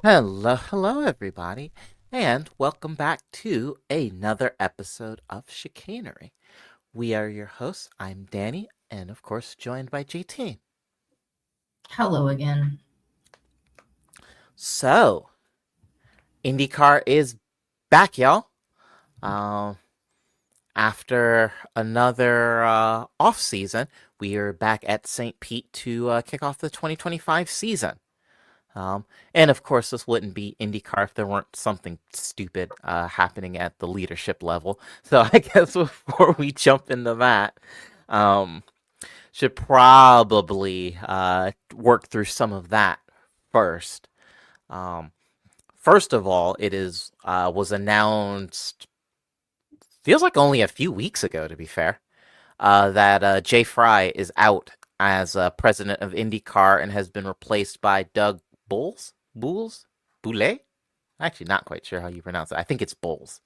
Hello, everybody, and welcome back to another episode of Chicanery. We are your hosts. I'm Danny, and of course, joined by JT. Hello again. So, IndyCar is back, y'all. Um, After another off season, we are back at St. Pete to kick off the 2025 season. Um, and of course, this wouldn't be IndyCar if there weren't something stupid happening at the leadership level. So I guess before we jump into that, um, should probably work through some of that first. Um, First of all, it is was announced feels like only a few weeks ago, to be fair, that Jay Fry is out as president of IndyCar and has been replaced by Doug Boulet. Actually, not quite sure how you pronounce it. I think it's Bowles.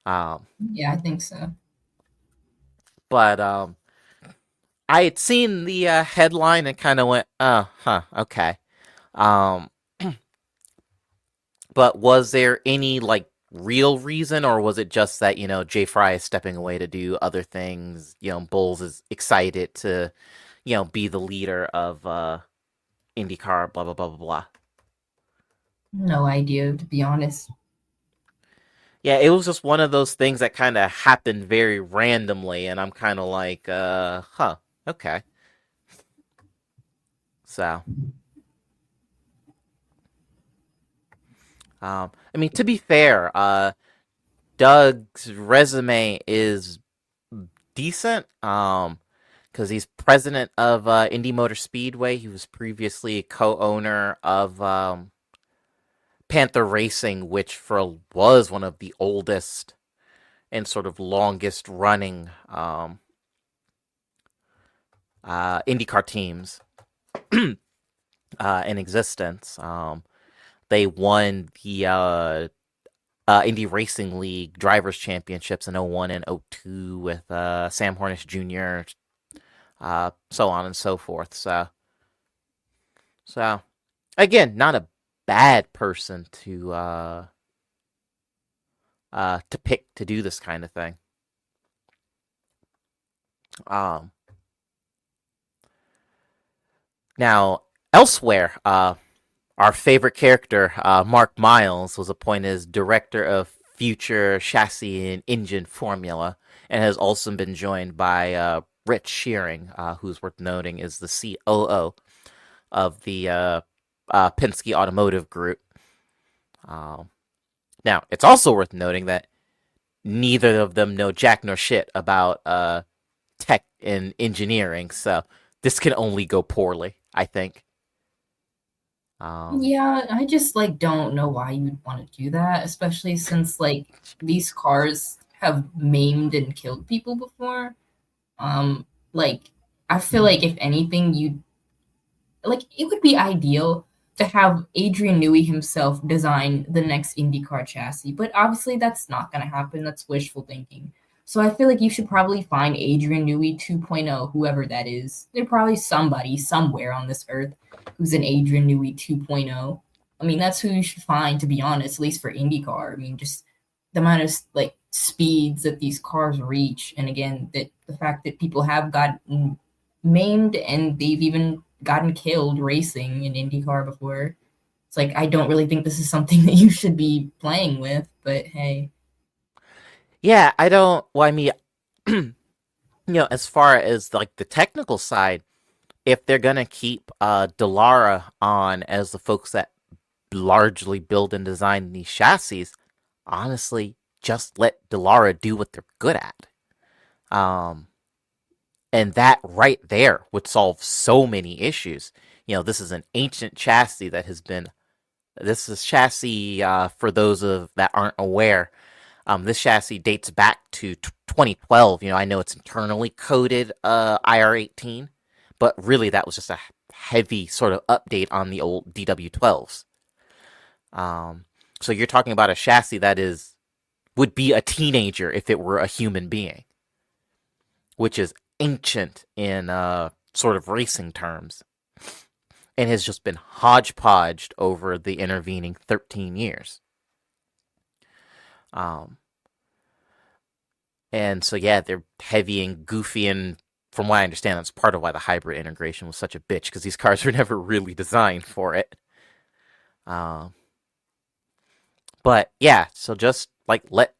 Um, Yeah, I think so. but I had seen the headline and kind of went, "Oh, huh, okay." Um, but was there any like real reason, or was it just that Jay Fry is stepping away to do other things? Bowles is excited to be the leader of IndyCar. Blah blah blah blah blah. No idea, to be honest. Yeah, it was just one of those things that kind of happened very randomly, and I'm kind of like, huh, okay. So, I mean, to be fair, Doug's resume is decent. Because he's president of Indy Motor Speedway. He was previously a co-owner of Panther Racing, which was one of the oldest and sort of longest running IndyCar teams in existence. They won the Indy Racing League Drivers Championships in '01 and '02 with Sam Hornish Jr., so on and so forth. So again, not a bad person to pick to do this kind of thing. Um, Now elsewhere, our favorite character, Mark Miles, was appointed as director of future chassis and engine formula, and has also been joined by Rich Shearing, who's worth noting is the COO of the Penske Automotive Group. Um, Now, it's also worth noting that neither of them know jack nor shit about tech and engineering, so this can only go poorly, I think. Um, Yeah, I just don't know why you would want to do that, especially since these cars have maimed and killed people before. Um, like I feel like if anything, it would be ideal to have Adrian Newey himself design the next IndyCar chassis, but obviously that's not going to happen. That's wishful thinking. So I feel like you should probably find Adrian Newey 2.0, whoever that is. There's probably somebody somewhere on this earth who's an Adrian Newey 2.0. I mean, that's who you should find, to be honest, at least for IndyCar. I mean, just the amount of speeds that these cars reach, and again, that the fact that people have gotten maimed and they've even gotten killed racing in IndyCar before. It's like I don't really think this is something that you should be playing with, but hey. yeah, I don't. Well, I mean, as far as like the technical side, if they're gonna keep Delara on as the folks that largely build and design these chassis, honestly, just let Delara do what they're good at. Um, and that right there would solve so many issues. This is an ancient chassis that has been. This is chassis for those of that aren't aware. This chassis dates back to 2012. I know it's internally coded IR18, but really that was just a heavy sort of update on the old DW12s. So you're talking about a chassis that would be a teenager if it were a human being, which is ancient in sort of racing terms. and has just been hodgepodged over the intervening 13 years. Um, and so, yeah, they're heavy and goofy, and from what I understand, that's part of why the hybrid integration was such a bitch, because these cars were never really designed for it. Um, but yeah, so just like let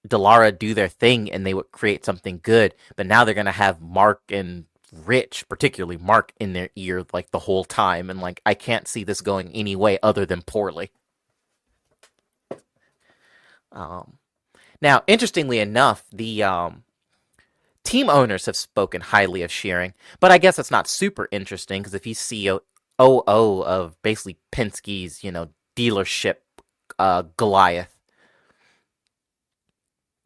Delara do their thing and they would create something good. But now they're gonna have Mark and Rich, particularly Mark, in their ear like the whole time, and like I can't see this going any way other than poorly. Um, Now, interestingly enough, the team owners have spoken highly of Shearing, but I guess it's not super interesting because if he's CEO of basically Penske's, dealership Goliath,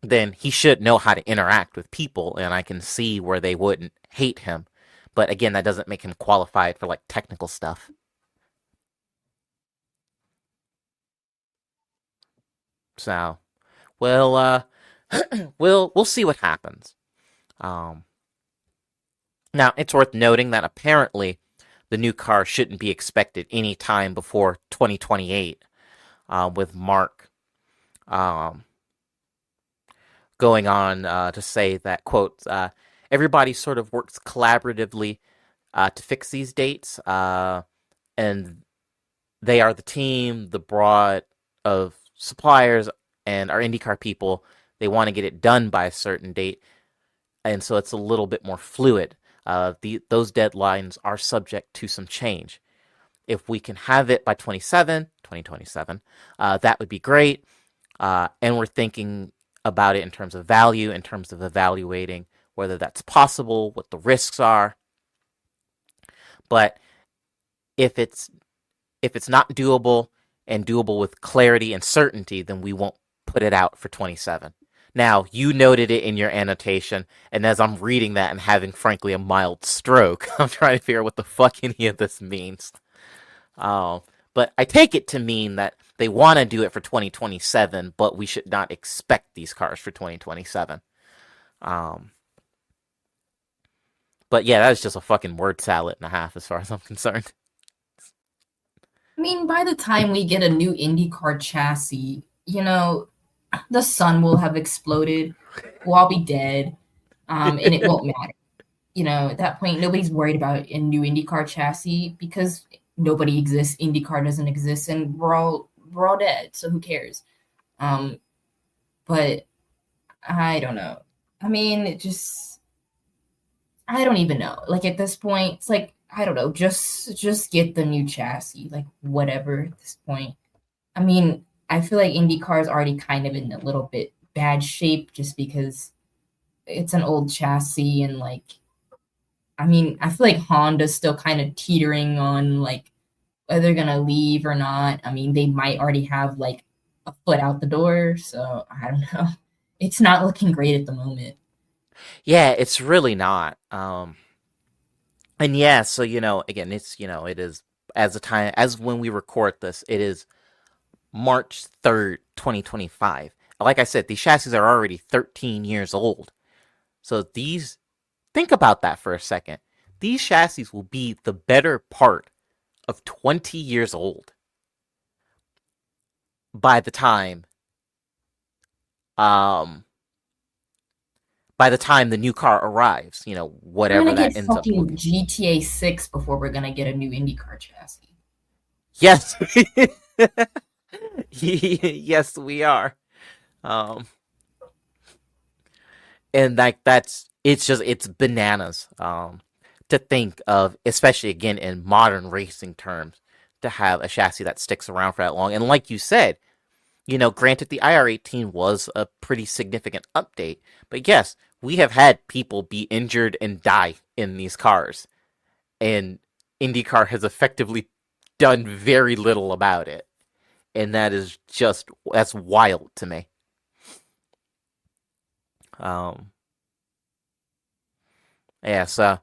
then he should know how to interact with people, and I can see where they wouldn't hate him. But again, that doesn't make him qualified for like technical stuff. So, well, we'll see what happens. Um, Now, it's worth noting that apparently the new car shouldn't be expected any time before 2028, with Mark um, going on to say that, quote, everybody sort of works collaboratively to fix these dates, and they are the team, the broad of suppliers, and our IndyCar people. They want to get it done by a certain date, and so it's a little bit more fluid. Those deadlines are subject to some change. If we can have it by 2027, that would be great. And we're thinking about it in terms of value, in terms of evaluating whether that's possible, what the risks are. But if it's not doable and doable with clarity and certainty, then we won't put it out for 27. Now, you noted it in your annotation, and as I'm reading that and having, frankly, a mild stroke, I'm trying to figure out what the fuck any of this means. But I take it to mean that they want to do it for 2027, but we should not expect these cars for 2027. Um, but yeah, that is just a fucking word salad and a half as far as I'm concerned. I mean, by the time we get a new IndyCar chassis, the sun will have exploded. We'll all be dead, and it won't matter. At that point, nobody's worried about a new IndyCar chassis because nobody exists. IndyCar doesn't exist, and we're all dead. So who cares? But I don't know. I mean, I don't even know. Like at this point, it's like I don't know. Just get the new chassis, like whatever. At this point, I mean, I feel like IndyCar is already kind of in a little bit bad shape just because it's an old chassis and like I mean, I feel like Honda's still kind of teetering on like whether they're gonna leave or not. I mean, they might already have like a foot out the door, so I don't know. It's not looking great at the moment. Yeah, it's really not. And yeah, so again, it is as when we record this, it is March 3rd, 2025. Like I said, these chassis are already 13 years old. So think about that for a second. These chassis will be the better part of 20 years old by the time um by the time the new car arrives, We're whatever gonna that get ends up fucking looking. GTA 6 before we're gonna get a new IndyCar chassis. Yes. Yes, we are. Um and like it's bananas to think of, especially again in modern racing terms, to have a chassis that sticks around for that long. And like you said, granted the IR18 was a pretty significant update, but yes, we have had people be injured and die in these cars, and IndyCar has effectively done very little about it, and that's wild to me. Um, yeah, so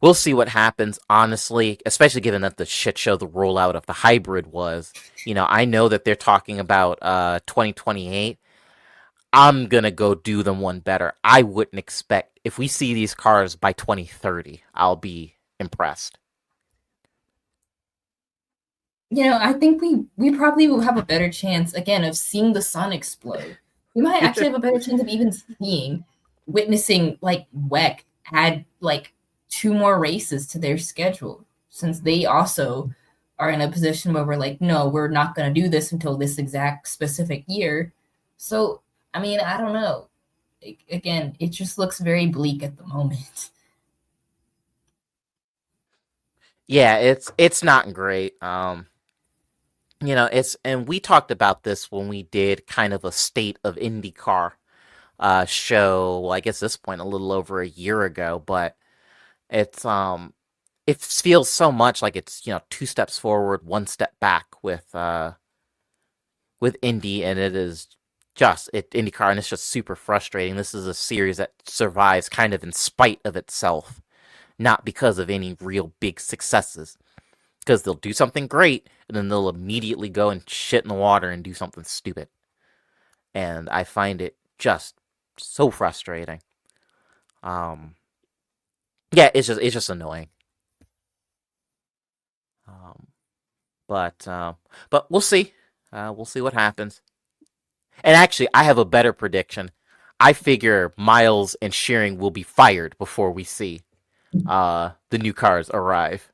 we'll see what happens, honestly, especially given that the shit show the rollout of the hybrid was. I know that they're talking about 2028. I'm going to go do them one better. I wouldn't expect, if we see these cars by 2030, I'll be impressed. I think we probably will have a better chance again of seeing the sun explode. We might actually have a better chance of even witnessing like WEC add like two more races to their schedule, since they also are in a position where we're like, no, we're not going to do this until this exact specific year. So, I mean, I don't know. Again, it just looks very bleak at the moment. Yeah, it's not great. It's and we talked about this when we did kind of a state of IndyCar show. Well, I guess at this point a little over a year ago, but it's it feels so much like it's two steps forward, one step back with Indy, and it is just IndyCar, and it's just super frustrating. This is a series that survives kind of in spite of itself, not because of any real big successes. Because they'll do something great, and then they'll immediately go and shit in the water and do something stupid. And I find it just so frustrating. Um, yeah, it's just annoying. Um, but we'll see. We'll see what happens. And actually, I have a better prediction. I figure Miles and Shearing will be fired before we see the new cars arrive.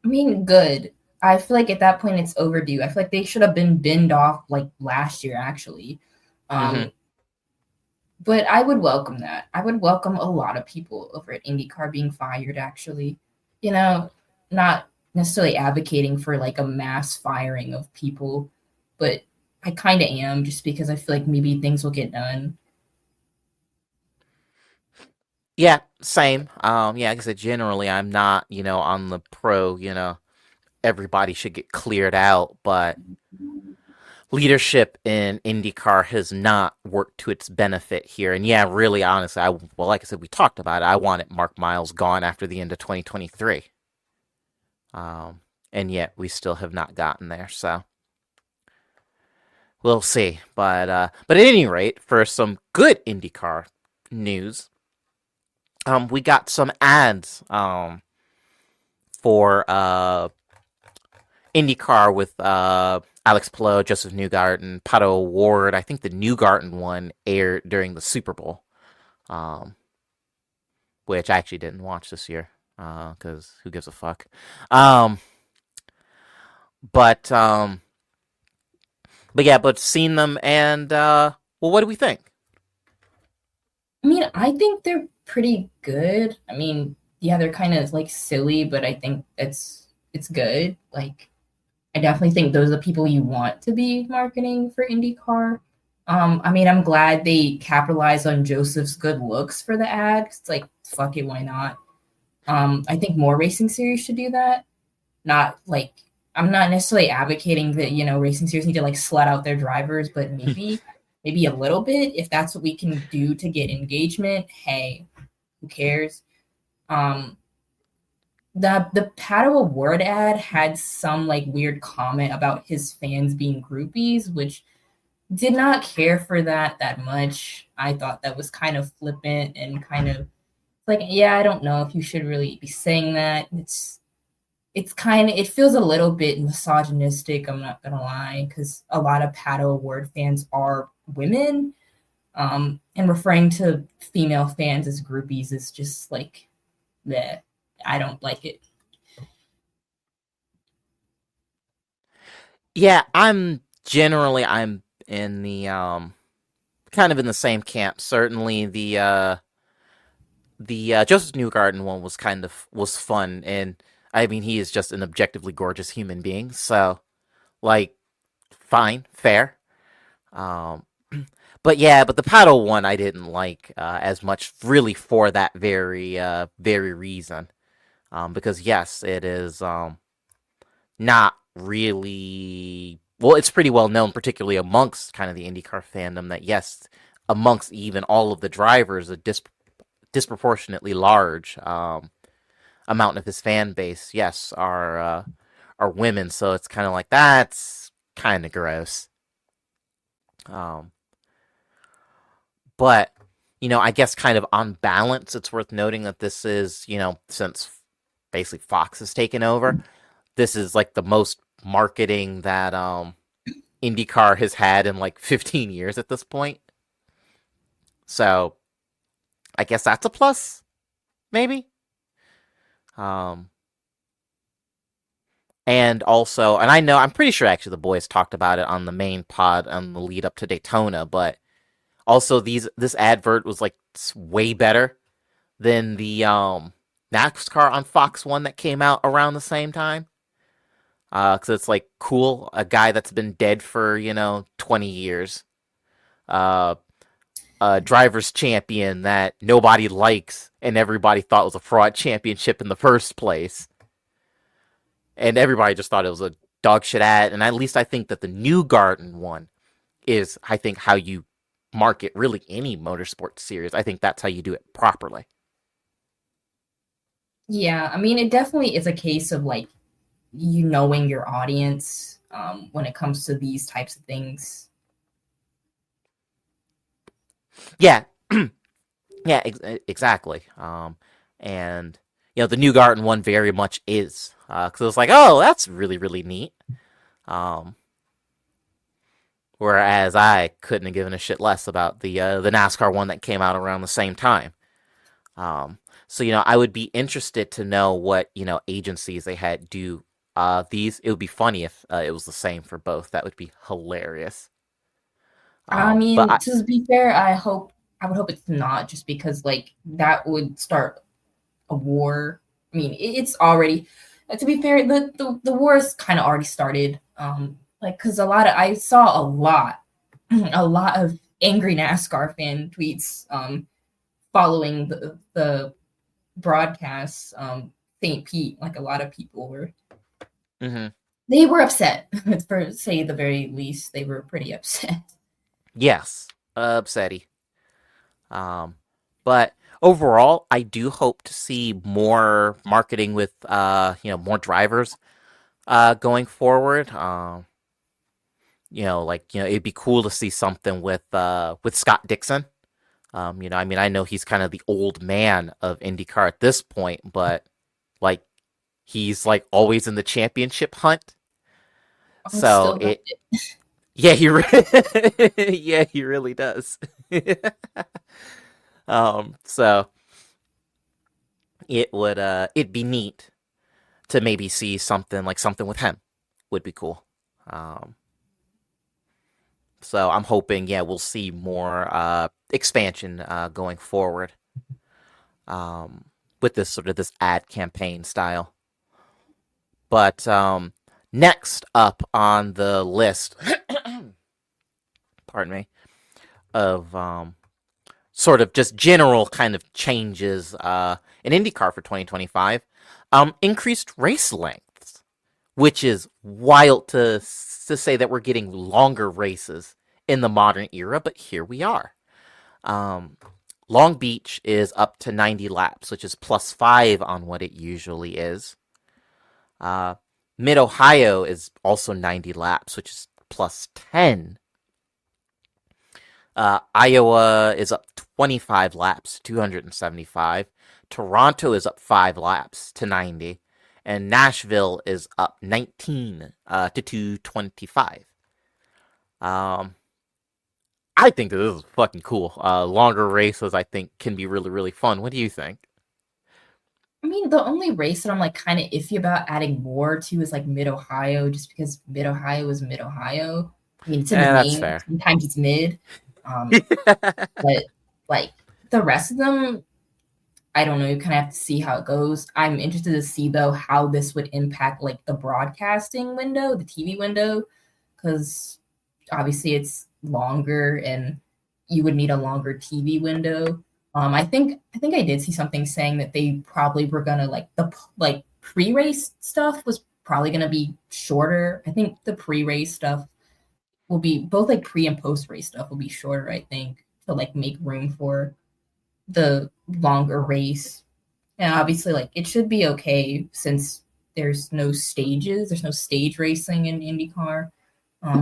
I mean, good. I feel like at that point it's overdue. I feel like they should have been binned off like last year, actually. Mm-hmm. Um, but I would welcome that. I would welcome a lot of people over at IndyCar being fired, actually. You know, not necessarily advocating for like a mass firing of people, but I kind of am, just because I feel like maybe things will get done. Yeah, same. Yeah, like I said, generally I'm not, on the pro, everybody should get cleared out, but leadership in IndyCar has not worked to its benefit here. And yeah, really, honestly, like I said, we talked about it. I wanted Mark Miles gone after the end of 2023. And yet we still have not gotten there. So we'll see. But at any rate, for some good IndyCar news, we got some ads for IndyCar with Alex Palou, Joseph Newgarden, Pato Ward. I think the Newgarden one aired during the Super Bowl, um, which I actually didn't watch this year because who gives a fuck. Um, but um, but yeah, but seen them and well, what do we think? I mean, I think they're pretty good. I mean, yeah, they're kind of like silly, but I think it's good. Like, I definitely think those are the people you want to be marketing for IndyCar. I mean, I'm glad they capitalized on Joseph's good looks for the ad. It's like, fuck it, why not? I think more racing series should do that. Not like, I'm not necessarily advocating that racing series need to like slut out their drivers, but maybe a little bit if that's what we can do to get engagement. Hey, who cares? Um, the Pato Award ad had some like weird comment about his fans being groupies, which did not care for that much. I thought that was kind of flippant and kind of like, yeah, I don't know if you should really be saying that. It's kind of, it feels a little bit misogynistic, I'm not gonna lie, because a lot of Pato Award fans are women. And referring to female fans as groupies is just like, bleh, I don't like it. Yeah, I'm in the kind of in the same camp. Certainly the Joseph Newgarden one was fun, and I mean he is just an objectively gorgeous human being. So like, fine, fair. Um, but the paddle one I didn't like as much, really for that very reason. Because yes, it is not really well. It's pretty well known, particularly amongst kind of the IndyCar fandom, that yes, amongst even all of the drivers, a disproportionately large amount of his fan base, yes, are women. So it's kind of like that's kind of gross. Um, but I guess kind of on balance, it's worth noting that this is since basically Fox has taken over, this is like the most marketing that IndyCar has had in like 15 years at this point. So I guess that's a plus, maybe. Um, and also, and I know, I'm pretty sure actually the boys talked about it on the main pod on the lead up to Daytona, but also this advert was like way better than the NASCAR on Fox One that came out around the same time. Because it's like cool, a guy that's been dead for 20 years, uh, a driver's champion that nobody likes and everybody thought was a fraud championship in the first place, and everybody just thought it was a dog shit ad. And at least I think that the New Garden one is, I think, how you market really any motorsport series. I think that's how you do it properly. Yeah, I mean, it definitely is a case of like you knowing your audience when it comes to these types of things. Yeah, yeah, exactly. And the New Garden one very much is, because it was like, oh, that's really really neat. Um, Whereas I couldn't have given a shit less about the NASCAR one that came out around the same time. So I would be interested to know what agencies they had do these. It would be funny if it was the same for both. That would be hilarious. I But mean, to be fair, I would hope it's not, just because like that would start a war. I mean, it's already, to be fair, the war is kind of already started. Like, because I saw a lot, a lot of angry NASCAR fan tweets following the broadcast. St. Pete, like a lot of people were, mhm. they were upset. For say the very least, they were pretty upset. Yes, upsetty. Um, but overall, I do hope to see more marketing with more drivers going forward. It'd be cool to see something with Scott Dixon. I mean, I know he's kind of the old man of IndyCar at this point, but like he's like always in the championship hunt. Oh, So still got it, it. yeah, yeah, he really does. So it'd be neat to maybe see something with him would be cool. Um, so I'm hoping, yeah, we'll see more expansion going forward um, with this sort of this ad campaign style. But next up on the list, pardon me, of sort of just general kind of changes in IndyCar for 2025, increased race lengths, which is wild to say that we're getting longer races in the modern era, but here we are. Um, Long Beach is up to 90 laps, which is +5 on what it usually is. Uh, Mid Ohio is also 90 laps, which is +10. Iowa is up 25 laps, 275. Toronto is up 5 laps to 90. And Nashville is up 19 to 225. Um, I think this is fucking cool. Longer races, I think, can be really, really fun. What do you think? I mean, the only race that I'm like kind of iffy about adding more to is like Mid Ohio, just because Mid Ohio is Mid Ohio. I mean, it's in the That's name. fair. Sometimes it's mid, but like the rest of them, I don't know. You kind of have to see how it goes. I'm interested to see though how this would impact like the broadcasting window, the TV window, because obviously it's longer and you would need a longer TV window. I think I did see something saying that they probably were gonna like like pre-race stuff was probably gonna be shorter. I think the pre-race stuff will be both like pre and post race stuff will be shorter. I think to like make room for the longer race. And obviously, like it should be okay since there's no stages, there's no stage racing in IndyCar,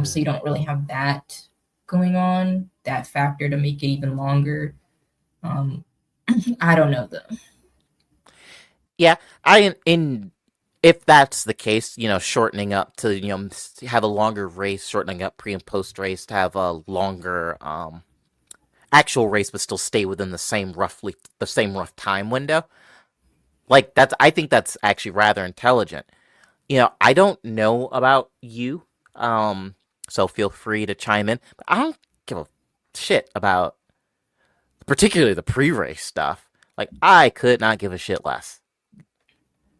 so you don't really have that going on. That factor to make it even longer. Um, I don't know though. Yeah, I in if that's the case, shortening up to have a longer race, shortening up pre and post race to have a longer actual race, but still stay within the same rough time window. Like that's I think that's actually rather intelligent. I don't know about you, so feel free to chime in. But I don't give a shit about particularly the pre-race stuff. Like I could not give a shit less.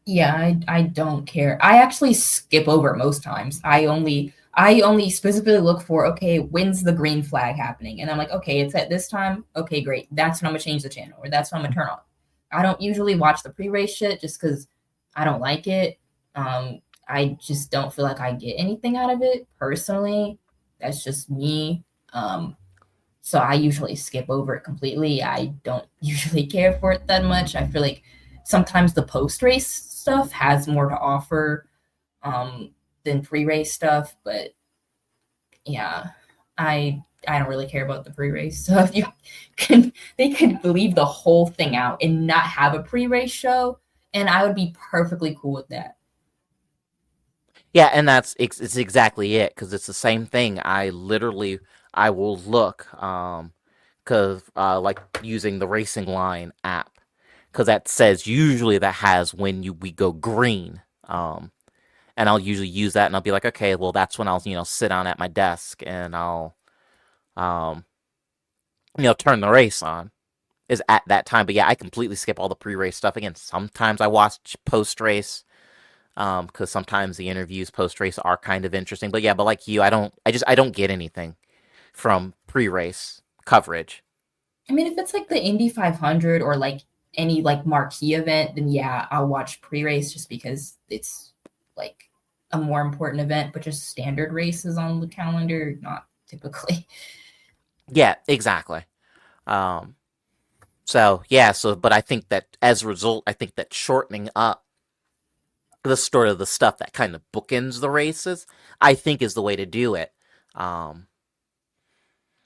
Yeah, I don't care. I actually skip over most times. I only specifically look for, okay, when's the green flag happening? And I'm like, okay, it's at this time. Okay, great. That's when I'm gonna change the channel, or that's when I'm gonna turn off. I don't usually watch the pre-race shit just because I don't like it. I just don't feel like I get anything out of it personally. That's just me. So I usually skip over it completely. I don't usually care for it that much. I feel like sometimes the post race stuff has more to offer than pre race stuff, but yeah, I don't really care about the pre race stuff. They could leave the whole thing out and not have a pre race show, and I would be perfectly cool with that. Yeah, and it's exactly it because it's the same thing. I will look because like using the Racing Line app because that says usually that has when we go green. And I'll usually use that and I'll be like, okay, well that's when I'll sit down at my desk and I'll um turn the race on is at that time. But yeah, I completely skip all the pre-race stuff. Again, sometimes I watch post-race because sometimes the interviews post-race are kind of interesting. But yeah, but like you, I don't get anything from pre-race coverage. I mean, if it's like the Indy 500 or like any like marquee event, then yeah, I'll watch pre race just because it's like a more important event, but just standard races on the calendar, not typically. Yeah, exactly. Um, so yeah, but I think that as a result, I think that shortening up the sort of the stuff that kind of bookends the races, I think is the way to do it. Um,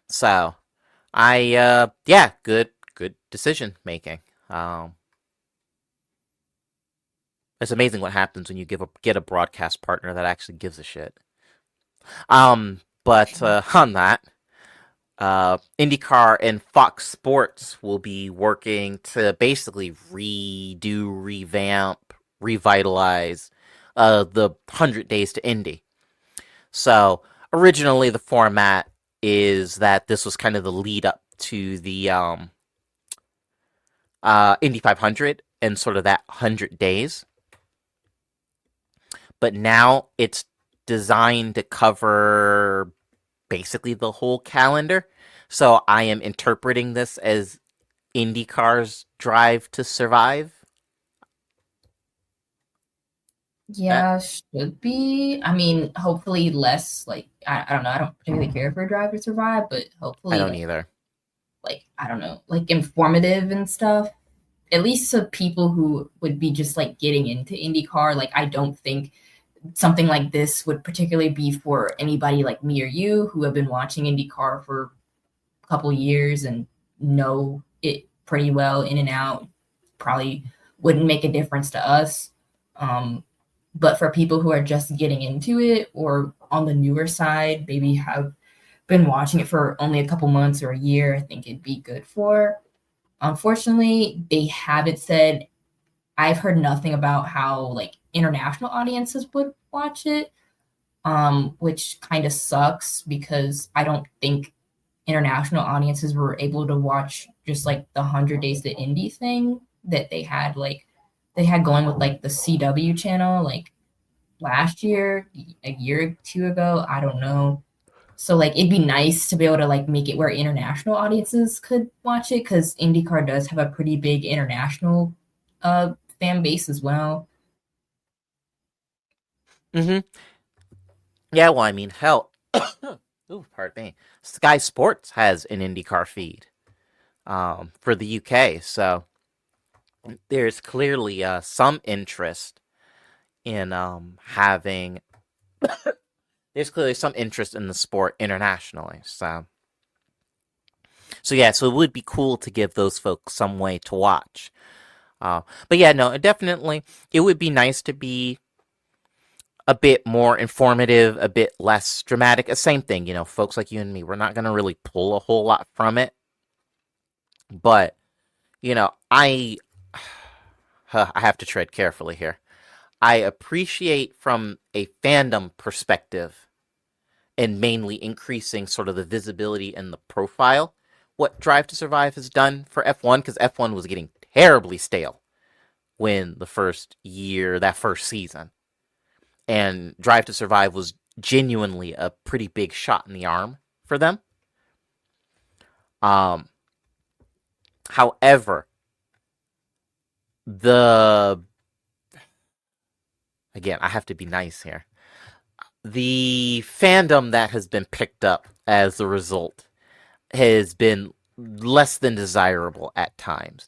so yeah, good decision making. Um, it's amazing what happens when you get a broadcast partner that actually gives a shit. But on that, IndyCar and Fox Sports will be working to basically revamp, revitalize the 100 Days to Indy. So originally, the format is that this was kind of the lead up to the Indy 500 and sort of that 100 days. But now it's designed to cover basically the whole calendar. So I am interpreting this as IndyCar's drive to survive. That Yeah, should be. I mean, hopefully less like I don't know. I don't particularly care for Drive to Survive, but I hopefully don't either. like I don't know, like informative and stuff. At least to people who would be just like getting into IndyCar. Like I don't think something like this would particularly be for anybody like me or you who have been watching IndyCar for a couple years and know it pretty well in and out. Probably wouldn't make a difference to us. But for people who are just getting into it or on the newer side, maybe have been watching it for only a couple months or a year, I think it'd be good for. Unfortunately, they haven't said. I've heard nothing about how like international audiences would watch it, which kind of sucks because I don't think international audiences were able to watch just like the 100 Days to Indy thing that they had going with like the CW channel like last year, a year or two ago. I don't know. So like it'd be nice to be able to like make it where international audiences could watch it because IndyCar does have a pretty big international fan base as well. Mm-hmm. Yeah, well, I mean, hell, ooh, pardon me. Sky Sports has an IndyCar feed for the UK, so there's clearly some interest in having. There's clearly some interest in the sport internationally, so yeah, so it would be cool to give those folks some way to watch. But yeah, no, definitely, it would be nice to be a bit more informative, a bit less dramatic. Same thing, folks like you and me, we're not going to really pull a whole lot from it. But, I have to tread carefully here. I appreciate from a fandom perspective and mainly increasing sort of the visibility and the profile what Drive to Survive has done for F1, because F1 was getting terribly stale when that first season. And Drive to Survive was genuinely a pretty big shot in the arm for them. However, again, I have to be nice here. The fandom that has been picked up as a result has been less than desirable at times.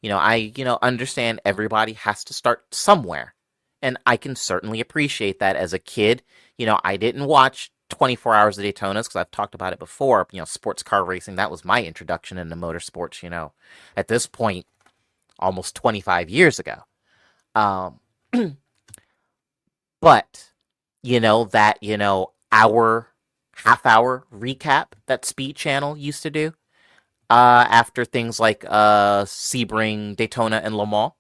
I understand everybody has to start somewhere. And I can certainly appreciate that. As a kid, I didn't watch 24 Hours of Daytonas because I've talked about it before. Sports car racing, that was my introduction into motorsports, at this point, almost 25 years ago. But, half hour recap that Speed Channel used to do after things like Sebring, Daytona, and Le Mans.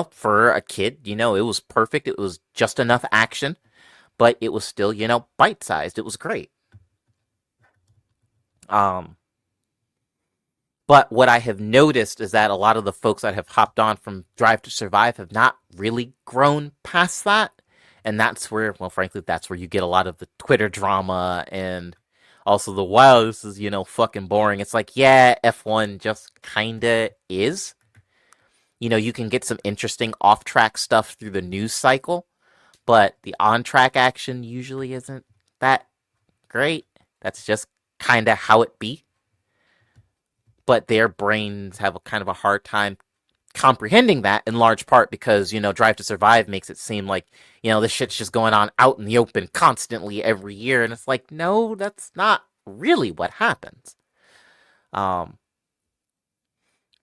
For a kid, it was perfect. It was just enough action, but it was still, bite-sized. It was great. But what I have noticed is that a lot of the folks that have hopped on from Drive to Survive have not really grown past that. And that's where, well, frankly, that's where you get a lot of the Twitter drama and also the, wow, this is, fucking boring. It's like, yeah, F1 just kinda is. You can get some interesting off-track stuff through the news cycle, but the on-track action usually isn't that great. That's just kind of how it be. But their brains have a kind of a hard time comprehending that, in large part because, Drive to Survive makes it seem like, this shit's just going on out in the open constantly every year. And it's like, no, that's not really what happens.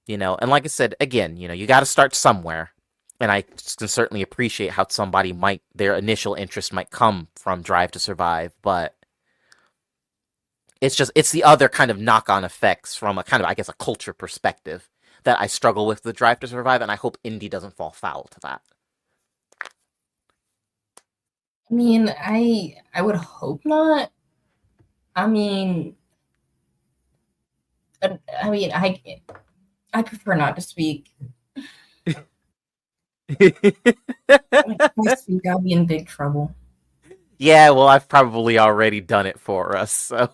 And like I said, again, you got to start somewhere. And I can certainly appreciate how their initial interest might come from Drive to Survive, but it's the other kind of knock-on effects from a kind of, I guess, a culture perspective that I struggle with Drive to Survive, and I hope Indy doesn't fall foul to that. I mean, I would hope not. I mean, I prefer not to speak. If I speak, I'll be in big trouble. Yeah, well, I've probably already done it for us, so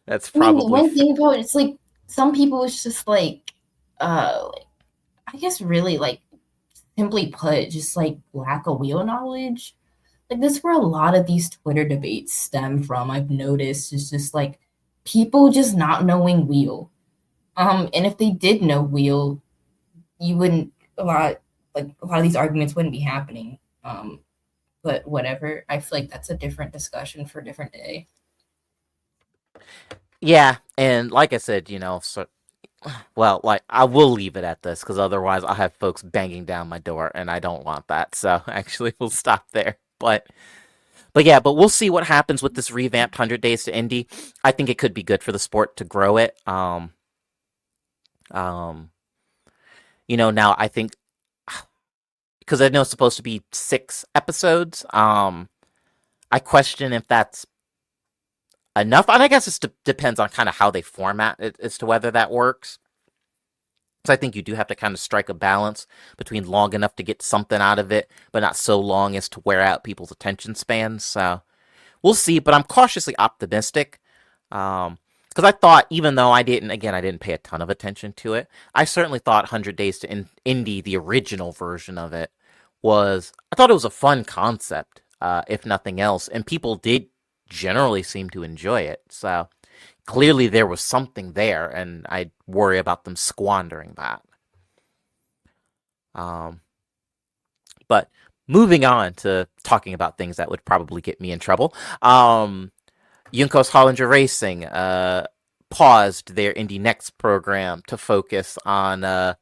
that's probably. I mean, one thing about it's like some people, it's just like, I guess, really, like, simply put, just like lack of wheel knowledge. Like, that's where a lot of these Twitter debates stem from. I've noticed it's just like people just not knowing wheel. And if they did know wheel, you wouldn't a lot of these arguments wouldn't be happening. But whatever. I feel like that's a different discussion for a different day. Yeah, and like I said, I will leave it at this because otherwise I'll have folks banging down my door, and I don't want that. So actually, we'll stop there. But we'll see what happens with this revamped 100 Days to Indy. I think it could be good for the sport to grow it. Now I think because I know it's supposed to be 6 episodes. I question if that's enough, and I guess it depends on kind of how they format it as to whether that works. So I think you do have to kind of strike a balance between long enough to get something out of it, but not so long as to wear out people's attention spans. So we'll see, but I'm cautiously optimistic. Because I thought, even though I didn't pay a ton of attention to it, I certainly thought 100 Days to Indy, the original version of it, I thought it was a fun concept, if nothing else, and people did generally seem to enjoy it. So clearly there was something there, and I worry about them squandering that. But moving on to talking about things that would probably get me in trouble. Juncos Hollinger Racing paused their Indy Next program to focus on the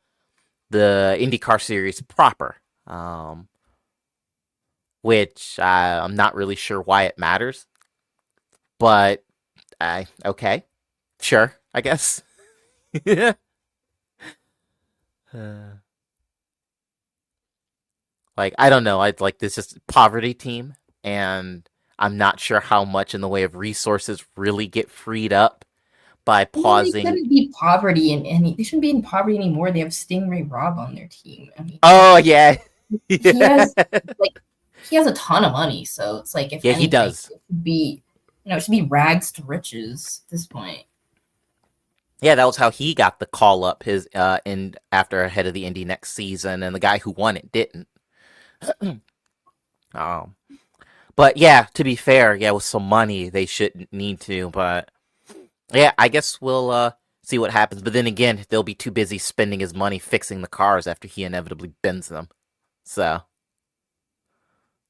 IndyCar series proper. which I'm not really sure why it matters, but okay, sure, I guess. Uh, like I don't know, I'd like this just poverty team, and I'm not sure how much in the way of resources really get freed up by I mean, they pausing. couldn't be poverty in any. They shouldn't be in poverty anymore. They have Stingray Rob on their team. I mean, Oh yeah, he yeah, has like he has a ton of money, so it's like if yeah, he anything, does. it should be it should be rags to riches at this point. Yeah, that was how he got the call up his in after ahead of the Indy next season, and the guy who won it didn't. um, but yeah, to be fair, yeah, with some money they shouldn't need to, but yeah, I guess we'll see what happens. But then again, they'll be too busy spending his money fixing the cars after he inevitably bends them. So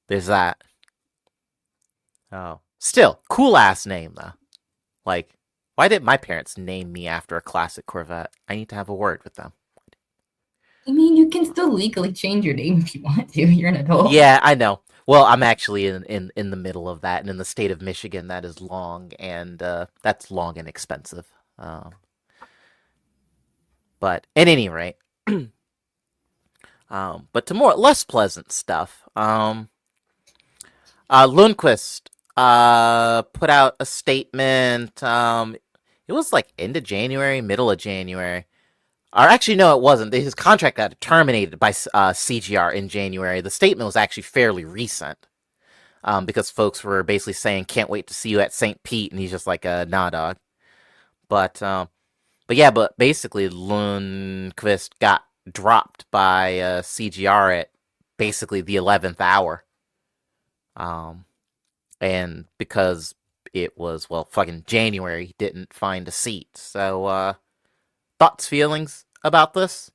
there's that. Oh, still cool ass name though. Like, why did my parents name me after a classic Corvette? I need to have a word with them. I mean, you can still legally change your name if you want to. You're an adult. Yeah, I know. Well, I'm actually in the middle of that, and in the state of Michigan, that is long and that's long and expensive. But at any rate, but to more less pleasant stuff. Lundqvist put out a statement. It was like end of January, middle of January. Or actually, no, it wasn't. His contract got terminated by CGR in January. The statement was actually fairly recent because folks were basically saying, "Can't wait to see you at St. Pete," and he's just like, "Nah, dog." But yeah, but basically, Lundqvist got dropped by CGR at basically the 11th hour. Um, and because it was, well, fucking January, he didn't find a seat. So, thoughts, feelings about this?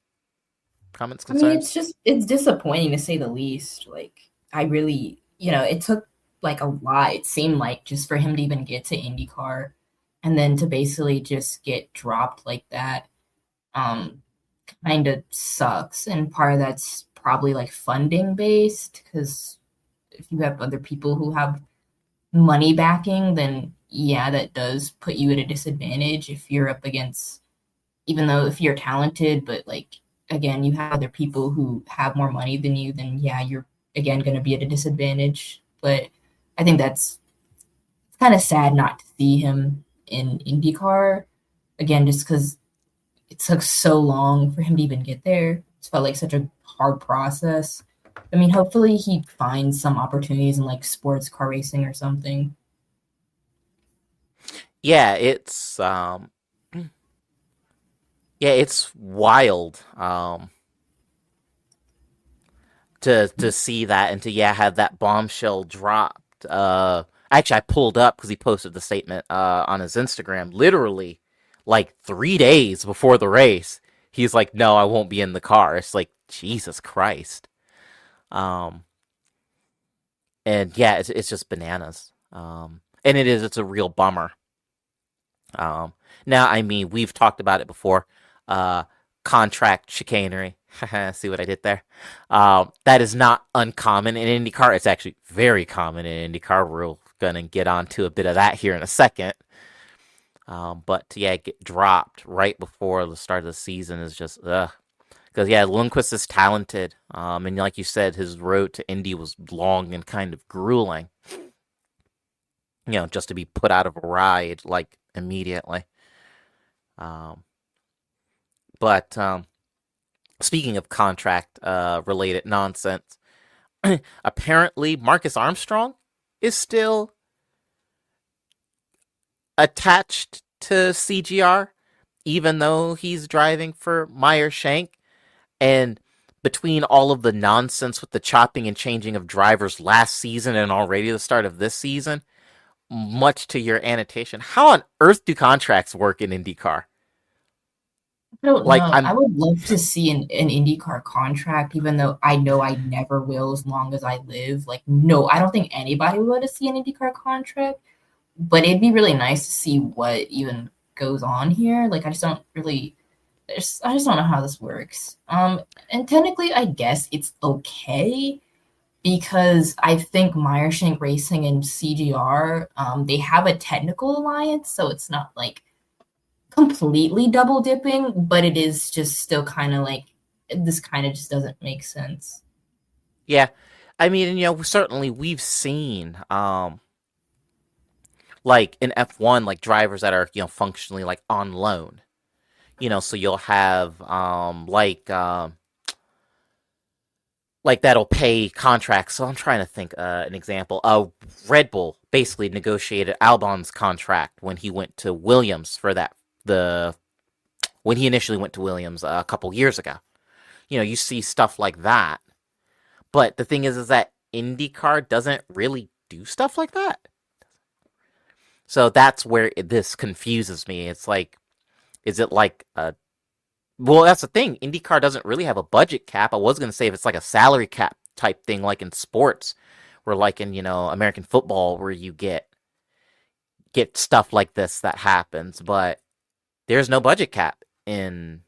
Comments, I mean, concerns? it's disappointing to say the least. Like, I really, it took like a lot. It seemed like just for him to even get to IndyCar, and then to basically just get dropped like that, um, kind of sucks. And part of that's probably like funding based because if you have other people who have money backing, then yeah, that does put you at a disadvantage if you're up against, even though if you're talented, but like again, you have other people who have more money than you, then yeah, you're again going to be at a disadvantage. But I think that's kind of sad not to see him in IndyCar again, just because it took so long for him to even get there. It felt like such a hard process. I mean, hopefully he finds some opportunities in like sports car racing or something. Yeah, yeah, it's wild to see that and to have that bombshell dropped. Actually, I pulled up because he posted the statement on his Instagram. Literally, like 3 days before the race, he's like, "No, I won't be in the car." It's like Jesus Christ. Um, and yeah, it's just bananas. And it's a real bummer. Now, I mean, we've talked about it before. Uh, Contract chicanery. See what I did there? That is not uncommon in IndyCar. It's actually very common in IndyCar. We're gonna get onto a bit of that here in a second. But yeah, get dropped right before the start of the season is just ugh. Because yeah, Lundqvist is talented. And like you said, his road to Indy was long and kind of grueling. Just to be put out of a ride like immediately. Um, but speaking of contract related nonsense, apparently Marcus Armstrong is still attached to CGR, even though he's driving for Meyer Shank. And between all of the nonsense with the chopping and changing of drivers last season and already the start of this season, much to your annotation, how on earth do contracts work in IndyCar? I don't Like, know. I I'm would love to see an IndyCar contract, even though I know I never will as long as I live. Like, no, I don't think anybody would want to see an IndyCar contract, but it'd be really nice to see what even goes on here. Like, I just don't really, I just don't know how this works. And technically, I guess it's okay, because I think Meyershank Racing and CGR, they have a technical alliance, so it's not like completely double dipping, but it is just still kind of like this kind of just doesn't make sense. Yeah, I mean, certainly we've seen like in F1, like drivers that are functionally like on loan. So you'll have like that'll pay contracts. So I'm trying to think an example. Red Bull basically negotiated Albon's contract when he went to Williams for the when he initially went to Williams a couple years ago. You see stuff like that. But the thing is that IndyCar doesn't really do stuff like that. So that's where this confuses me. It's like, is it like a well, that's the thing. IndyCar doesn't really have a budget cap. I was going to say if it's like a salary cap type thing, like in sports, or like in American football, where you get stuff like this that happens. But there's no budget cap in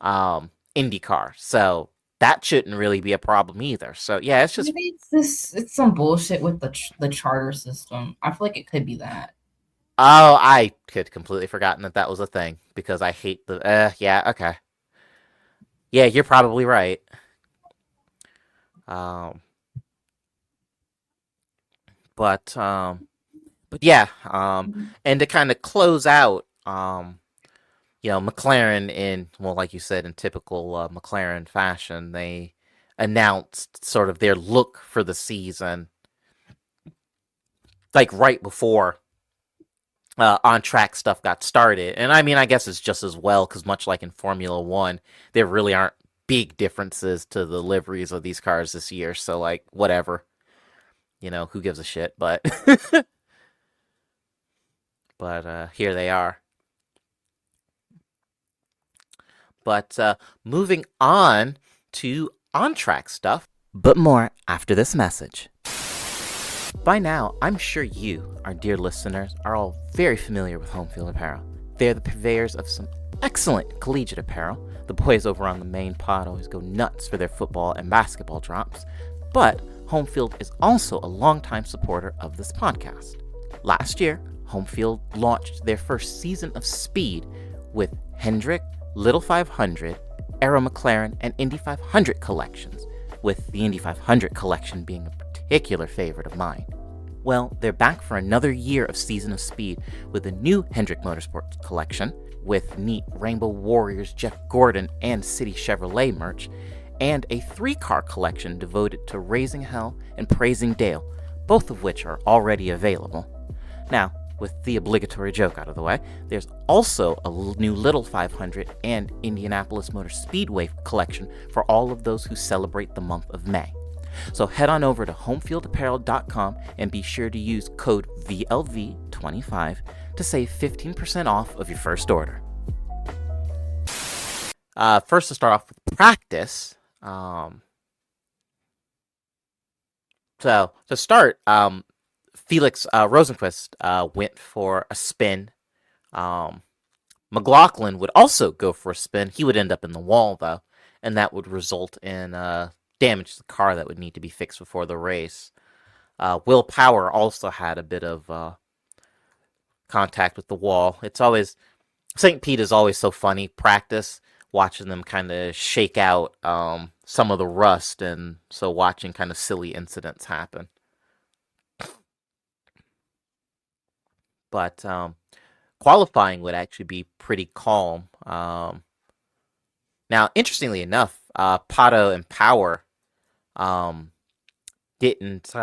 IndyCar, so that shouldn't really be a problem either. So yeah, it's just Maybe it's some bullshit with the charter system. I feel like it could be that. oh, I could completely forgotten that was a thing because I hate the. Yeah, okay, yeah, you're probably right. Um, but yeah, and to kind of close out, McLaren in well, like you said, in typical McLaren fashion, they announced sort of their look for the season, like right before on track stuff got started. And I mean, I guess it's just as well because much like in Formula One, there really aren't big differences to the liveries of these cars this year. So like, whatever, who gives a shit? But here they are. But moving on to on track stuff, but more after this message. By now, I'm sure you, our dear listeners, are all very familiar with Home Field Apparel. They're the purveyors of some excellent collegiate apparel. The boys over on the main pod always go nuts for their football and basketball drops, but Home Field is also a longtime supporter of this podcast. Last year, Home Field launched their first season of Speed with Hendrick, Little 500, Arrow McLaren, and Indy 500 collections, with the Indy 500 collection being a particular favorite of mine. Well, they're back for another year of Season of Speed with a new Hendrick Motorsports collection with neat Rainbow Warriors, Jeff Gordon, and City Chevrolet merch, and a 3-car collection devoted to Raising Hell and Praising Dale, both of which are already available. Now, with the obligatory joke out of the way, there's also a new Little 500 and Indianapolis Motor Speedway collection for all of those who celebrate the month of May. So head on over to homefieldapparel.com and be sure to use code VLV25 to save 15% off of your first order. First, to start off with practice. So to start, Felix Rosenquist went for a spin. McLaughlin would also go for a spin. He would end up in the wall, though, and that would result in damage to the car that would need to be fixed before the race. Will Power also had a bit of contact with the wall. It's always St. Pete is always so funny. Practice, watching them kind of shake out some of the rust, and so watching kind of silly incidents happen. But qualifying would actually be pretty calm. Now, interestingly enough, Pato and Power didn't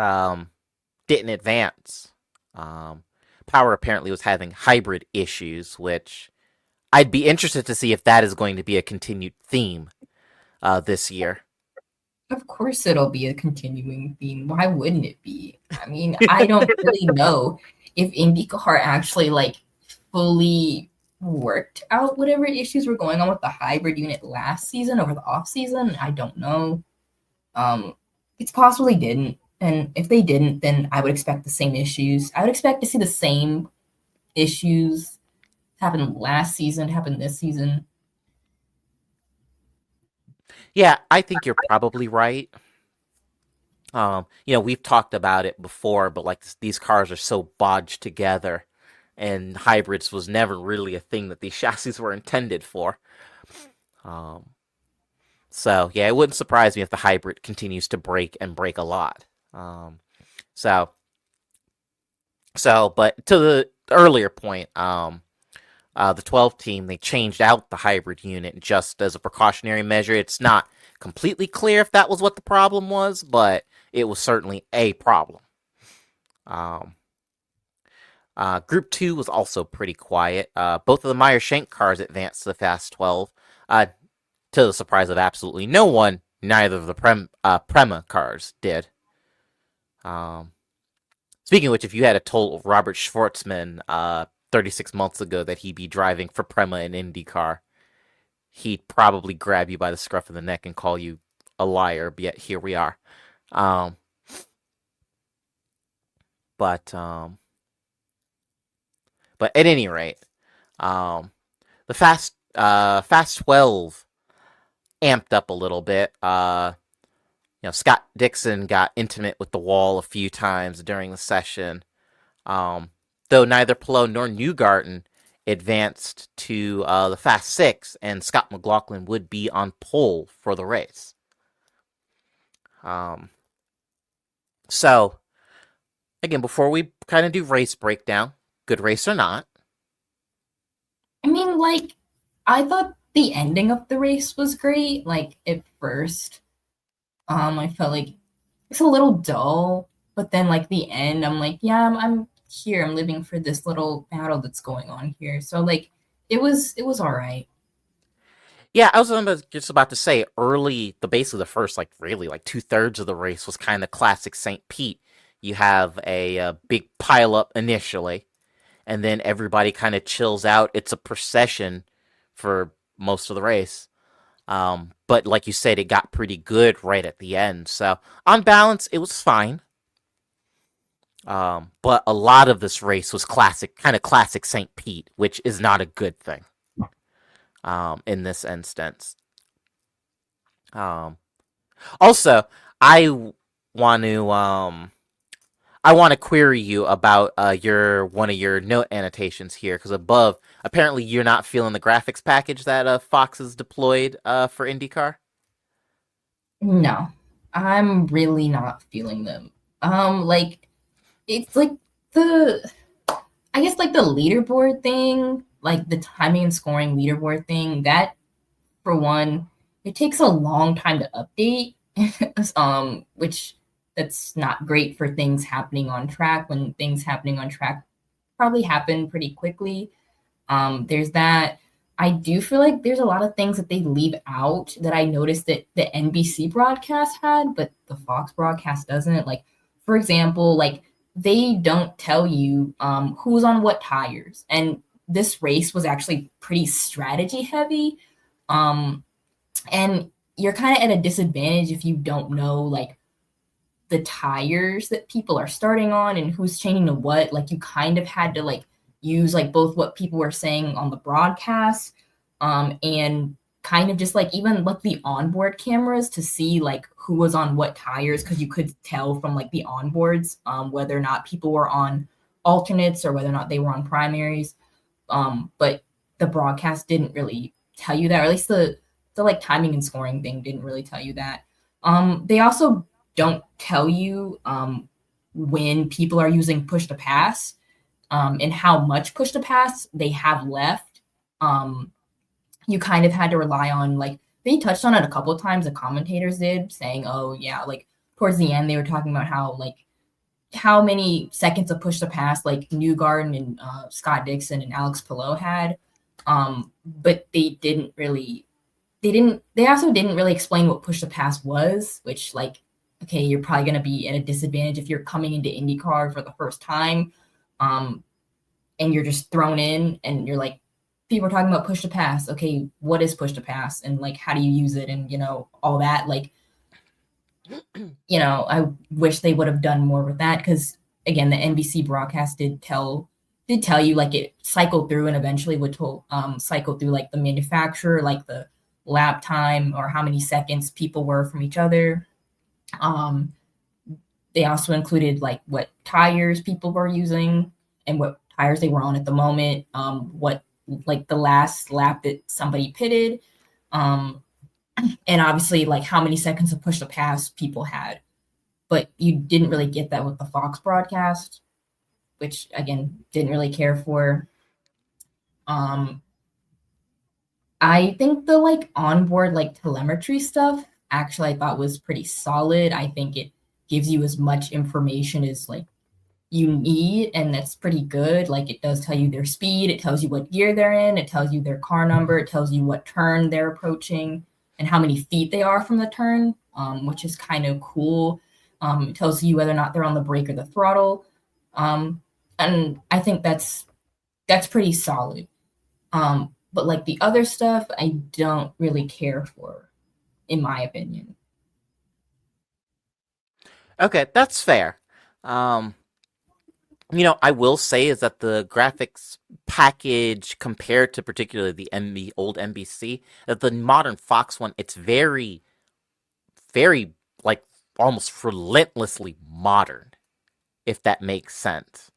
advance. Power apparently was having hybrid issues, which I'd be interested to see if that is going to be a continued theme this year. Of course, it'll be a continuing theme. Why wouldn't it be? I mean, I don't really know if IndyCar actually like fully worked out whatever issues were going on with the hybrid unit last season over the off season. I don't know. It's possible they didn't, and if they didn't, then I would expect the same issues. I would expect to see the same issues happen last season, happen this season. Yeah, I think you're probably right. We've talked about it before, but like these cars are so bodged together, and hybrids was never really a thing that these chassis were intended for. Um, so yeah, it wouldn't surprise me if the hybrid continues to break and break a lot. Um, so but to the earlier point, the 12 team, they changed out the hybrid unit just as a precautionary measure. It's not completely clear if that was what the problem was, but it was certainly a problem. Um, Group 2 was also pretty quiet. Both of the Meyer Shank cars advanced to the Fast 12. To the surprise of absolutely no one, neither of the Prema cars did. Um, Speaking of which, if you had told Robert Schwartzman 36 months ago that he'd be driving for Prema in IndyCar, he'd probably grab you by the scruff of the neck and call you a liar, but yet here we are. Um, but at any rate, um, the Fast 12 amped up a little bit. Scott Dixon got intimate with the wall a few times during the session. Though neither Palou nor Newgarden advanced to the Fast Six, and Scott McLaughlin would be on pole for the race. So, again, before we kind of do race breakdown, good race or not? I mean, like, I thought the ending of the race was great. Like, at first, I felt like it's a little dull, but then like the end, I'm like, yeah, I'm here. I'm living for this little battle that's going on here. So like, it was all right. Yeah, I was just about to say early, the base of the first, like really, like 2/3 of the race was kind of classic St. Pete. You have a big pile up initially, and then everybody kind of chills out. It's a procession for most of the race. But like you said, it got pretty good right at the end. So on balance, it was fine. But a lot of this race was kind of classic St. Pete, which is not a good thing. In this instance. Um, Also, I want to query you about your one of your note annotations here, because above, apparently you're not feeling the graphics package that Fox has deployed for IndyCar. No, I'm really not feeling them. Like it's like the I guess like the leaderboard thing, like the timing and scoring leaderboard thing, that for one, it takes a long time to update. Which that's not great for things happening on track when things happening on track probably happen pretty quickly. There's that. I do feel like there's a lot of things that they leave out that I noticed that the NBC broadcast had, but the Fox broadcast doesn't. Like, for example, like they don't tell you who's on what tires, and this race was actually pretty strategy heavy, and you're kind of at a disadvantage if you don't know like the tires that people are starting on and who's changing to what. Like you kind of had to like use like both what people were saying on the broadcast and kind of just like even like the onboard cameras to see like who was on what tires, because you could tell from like the onboards whether or not people were on alternates or whether or not they were on primaries. But the broadcast didn't really tell you that, or at least the like timing and scoring thing didn't really tell you that. They also don't tell you when people are using push to pass and how much push to pass they have left. You kind of had to rely on like they touched on it a couple of times. The commentators did saying, "Oh yeah," like towards the end they were talking about how many seconds of push to pass like Newgarden and Scott Dixon and Alex Palou had, but they also didn't really explain what push to pass was, which like okay, you're probably going to be at a disadvantage if you're coming into IndyCar for the first time, and you're just thrown in and you're like, people are talking about push to pass. Okay, what is push to pass, and like how do you use it, and all that. Like, I wish they would have done more with that, because again, the NBC broadcast did tell you like it cycled through and eventually would cycle through like the manufacturer, like the lap time or how many seconds people were from each other. They also included like what tires people were using and what tires they were on at the moment, what like the last lap that somebody pitted, um, and obviously like how many seconds of push to pass people had. But you didn't really get that with the Fox broadcast, which again didn't really care for. Um, I think the like onboard like telemetry stuff actually I thought was pretty solid. I think it gives you as much information as like you need, and that's pretty good. Like it does tell you their speed, it tells you what gear they're in, it tells you their car number, it tells you what turn they're approaching and how many feet they are from the turn, which is kind of cool. It tells you whether or not they're on the brake or the throttle, and I think that's pretty solid. But like the other stuff, I don't really care for, in my opinion. Okay, that's fair. Um, I will say is that the graphics package compared to particularly the old NBC, that the modern Fox one, it's very, very like almost relentlessly modern, if that makes sense.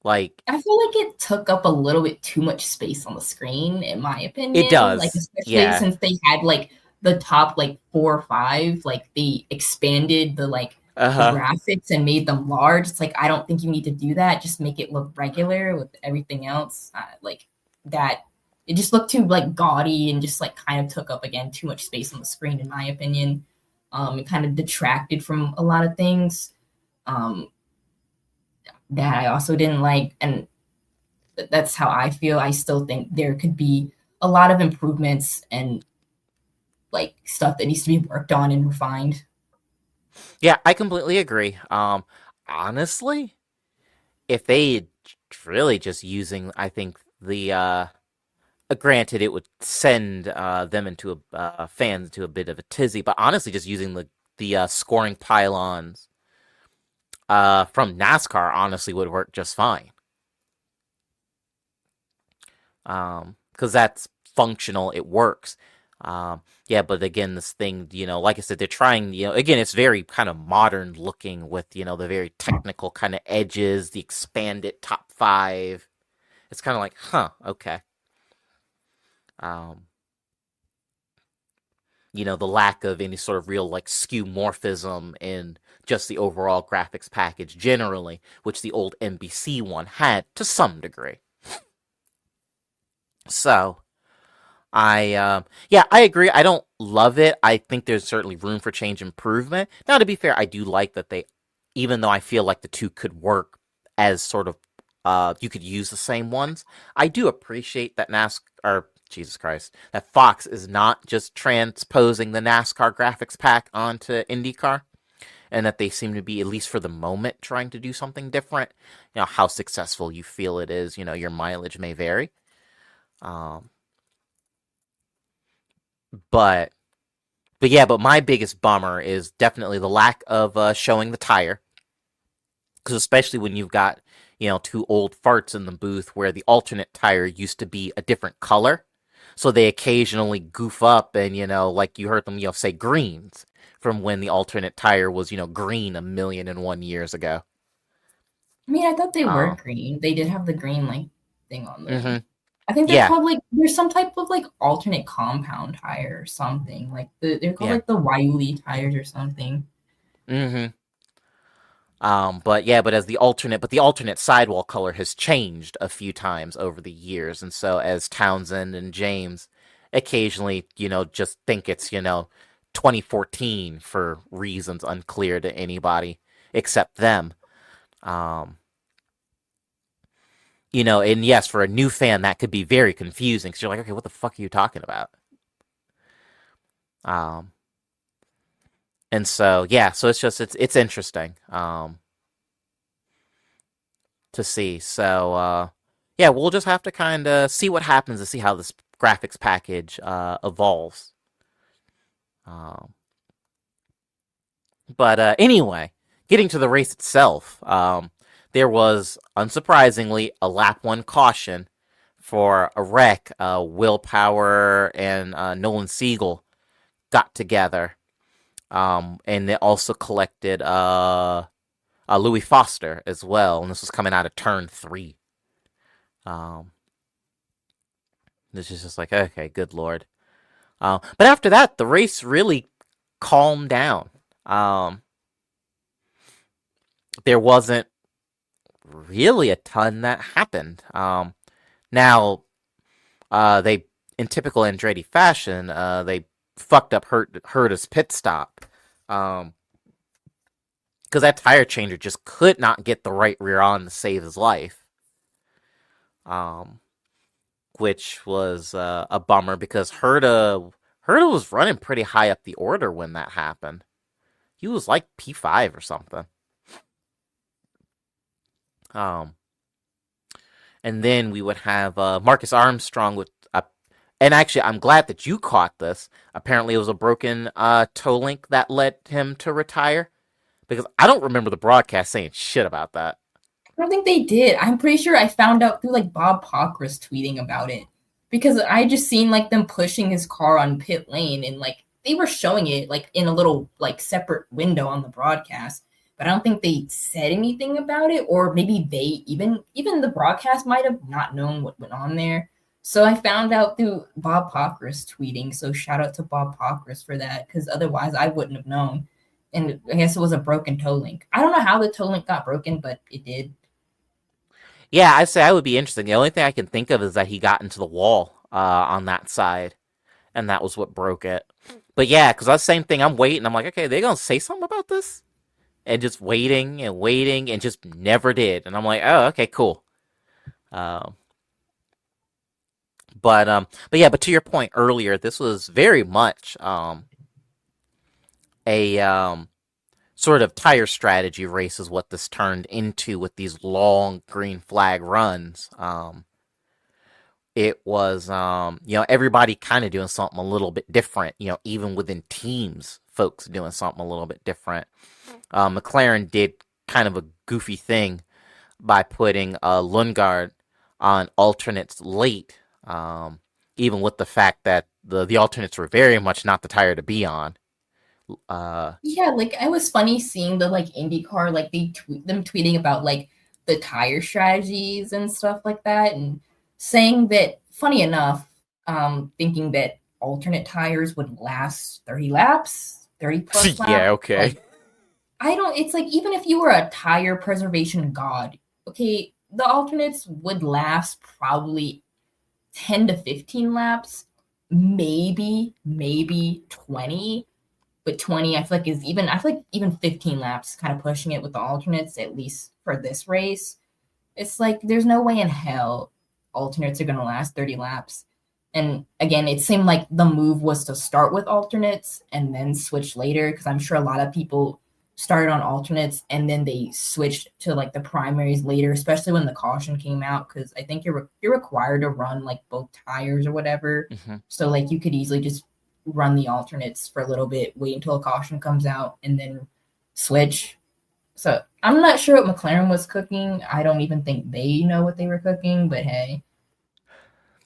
Like I feel like it took up a little bit too much space on the screen, in my it opinion. Like does, especially yeah. since they had like the top like 4 or 5, like they expanded Uh the huh. graphics and made them large. It's like I don't think you need to do that. Just make it look regular with everything else. Like that, it just looked too like gaudy and just like kind of took up again too much space on the screen, in my opinion. It kind of detracted from a lot of things. Um, that I also didn't like, and that's how I feel. I still think there could be a lot of improvements and like stuff that needs to be worked on and refined. Yeah, I completely agree. Honestly, if they really just using, I think granted, it would send them into fans into a bit of a tizzy, but honestly, just using the scoring pylons from NASCAR honestly would work just fine. Because that's functional, it works. Yeah, but again, this thing, like I said, they're trying, again, it's very kind of modern looking with, the very technical kind of edges, the expanded top five. It's kind of like, huh, okay. Um, the lack of any sort of real like skeuomorphism in just the overall graphics package generally, which the old NBC one had to some degree. So, yeah, I agree. I don't love it. I think there's certainly room for change improvement. Now, to be fair, I do like that even though I feel like the two could work as sort of, you could use the same ones. I do appreciate that or Jesus Christ, that Fox is not just transposing the NASCAR graphics pack onto IndyCar, and that they seem to be, at least for the moment, trying to do something different. How successful you feel it is, your mileage may vary. Um, but but my biggest bummer is definitely the lack of showing the tire, because especially when you've got two old farts in the booth where the alternate tire used to be a different color, so they occasionally goof up and like you heard them say greens from when the alternate tire was green 1,000,001 years ago. I mean, I thought they were Um, green. They did have the green like thing on mm-hmm. them. I think they're Yeah, called like there's some type of like alternate compound tire or something. Like they're called yeah. like the Wyuli tires or something. Mm-hmm. But the alternate sidewall color has changed a few times over the years, and so as Townsend and James occasionally, just think it's 2014 for reasons unclear to anybody except them. Um, and yes, for a new fan, that could be very confusing because you're like, okay, what the fuck are you talking about? Um, and so yeah, so it's interesting. To see. So yeah, we'll just have to kind of see what happens to see how this graphics package evolves. Um, but anyway, getting to the race itself, there was unsurprisingly a lap one caution for a wreck. Will Power and Nolan Siegel got together. And it also collected Louis Foster as well, and this was coming out of turn 3. Um, this is just like, okay, good lord. But after that, the race really calmed down. Um, there wasn't really a ton that happened. Now, they, in typical Andretti fashion, they fucked up Herta's pit stop. Because that tire changer just could not get the right rear on to save his life. Which was a bummer because Herta was running pretty high up the order when that happened. He was like P5 or something. And then we would have Marcus Armstrong with and actually, I'm glad that you caught this. Apparently, it was a broken toe link that led him to retire. Because I don't remember the broadcast saying shit about that. I don't think they did. I'm pretty sure I found out through like Bob Pockris tweeting about it. Because I just seen like them pushing his car on pit lane and like they were showing it like in a little like separate window on the broadcast. But I don't think they said anything about it, or maybe they even the broadcast might have not known what went on there. So I found out through Bob Pockris tweeting. So shout out to Bob Pockris for that, because otherwise I wouldn't have known. And I guess it was a broken toe link. I don't know how the toe link got broken, but it did. Yeah, I'd say I would be interesting. The only thing I can think of is that he got into the wall on that side, and that was what broke it. But yeah, because that's the same thing. I'm waiting. I'm like, okay, they're going to say something about this? And just waiting and just never did. And I'm like, oh, okay, cool. But to your point earlier, this was very much a sort of tire strategy race is what this turned into with these long green flag runs. It was everybody kind of doing something a little bit different. Even within teams, folks doing something a little bit different. McLaren did kind of a goofy thing by putting Lundgaard on alternates late, even with the fact that the alternates were very much not the tire to be on. Yeah, like it was funny seeing the like IndyCar, like them tweeting about like the tire strategies and stuff like that, and saying that, funny enough, thinking that alternate tires would last 30 laps, 30 plus laps. Yeah, okay. Like, it's like, even if you were a tire preservation god, okay, the alternates would last probably 10 to 15 laps, maybe 20. But 20, I feel like even 15 laps, kind of pushing it with the alternates, at least for this race. It's like there's no way in hell alternates are going to last 30 laps. And again, it seemed like the move was to start with alternates and then switch later, because I'm sure a lot of people started on alternates and then they switched to like the primaries later, especially when the caution came out, because I think you're required to run like both tires or whatever. Mm-hmm. So like you could easily just run the alternates for a little bit, wait until a caution comes out, and then switch. So I'm not sure what McLaren was cooking. I don't even think they know what they were cooking, but hey.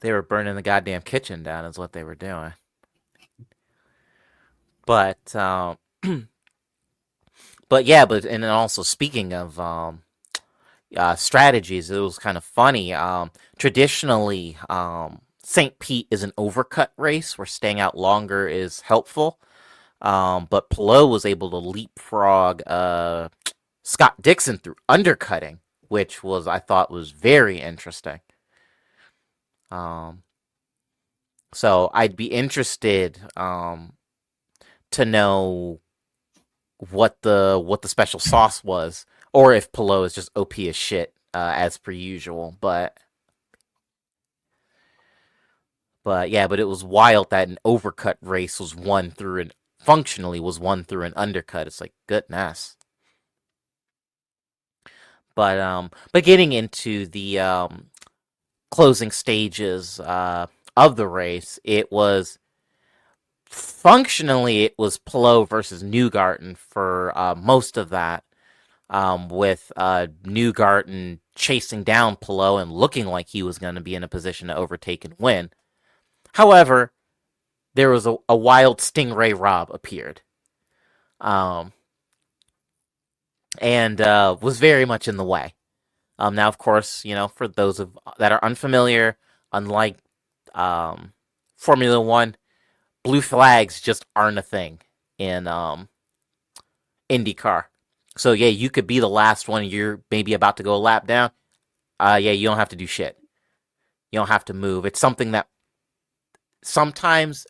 They were burning the goddamn kitchen down is what they were doing. But and then also speaking of strategies, it was kind of funny. Traditionally, St. Pete is an overcut race where staying out longer is helpful. But Pelot was able to leapfrog Scott Dixon through undercutting, which I thought was very interesting. So I'd be interested to know what the special sauce was, or if Pelot is just OP as shit as per usual. But it was wild that an overcut race was won through an undercut. It's like, goodness. But getting into the closing stages of the race, it was Pelot versus Newgarden for most of that, with Newgarden chasing down Pelot and looking like he was going to be in a position to overtake and win. However, there was a wild Stingray Rob appeared. um, and was very much in the way. Now, of course, for those that are unfamiliar, unlike Formula One, blue flags just aren't a thing in IndyCar. So yeah, you could be the last one. You're maybe about to go a lap down. Yeah, you don't have to do shit. You don't have to move. It's something that sometimes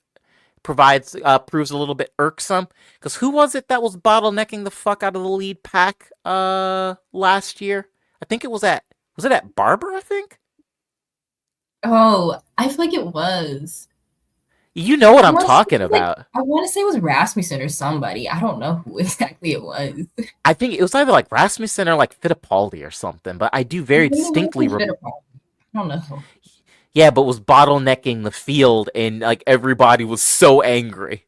proves a little bit irksome. Because who was it that was bottlenecking the fuck out of the lead pack last year? I think it was it at Barber, I think? Oh, I feel like it was. You know what I I'm want to say talking about. I want to say it was Rasmussen or somebody. I don't know who exactly it was. I think it was either like Rasmussen or like Fittipaldi or something, but I do I very think it might have distinctly been Fittipaldi. I don't know. yeah, but was bottlenecking the field and like everybody was so angry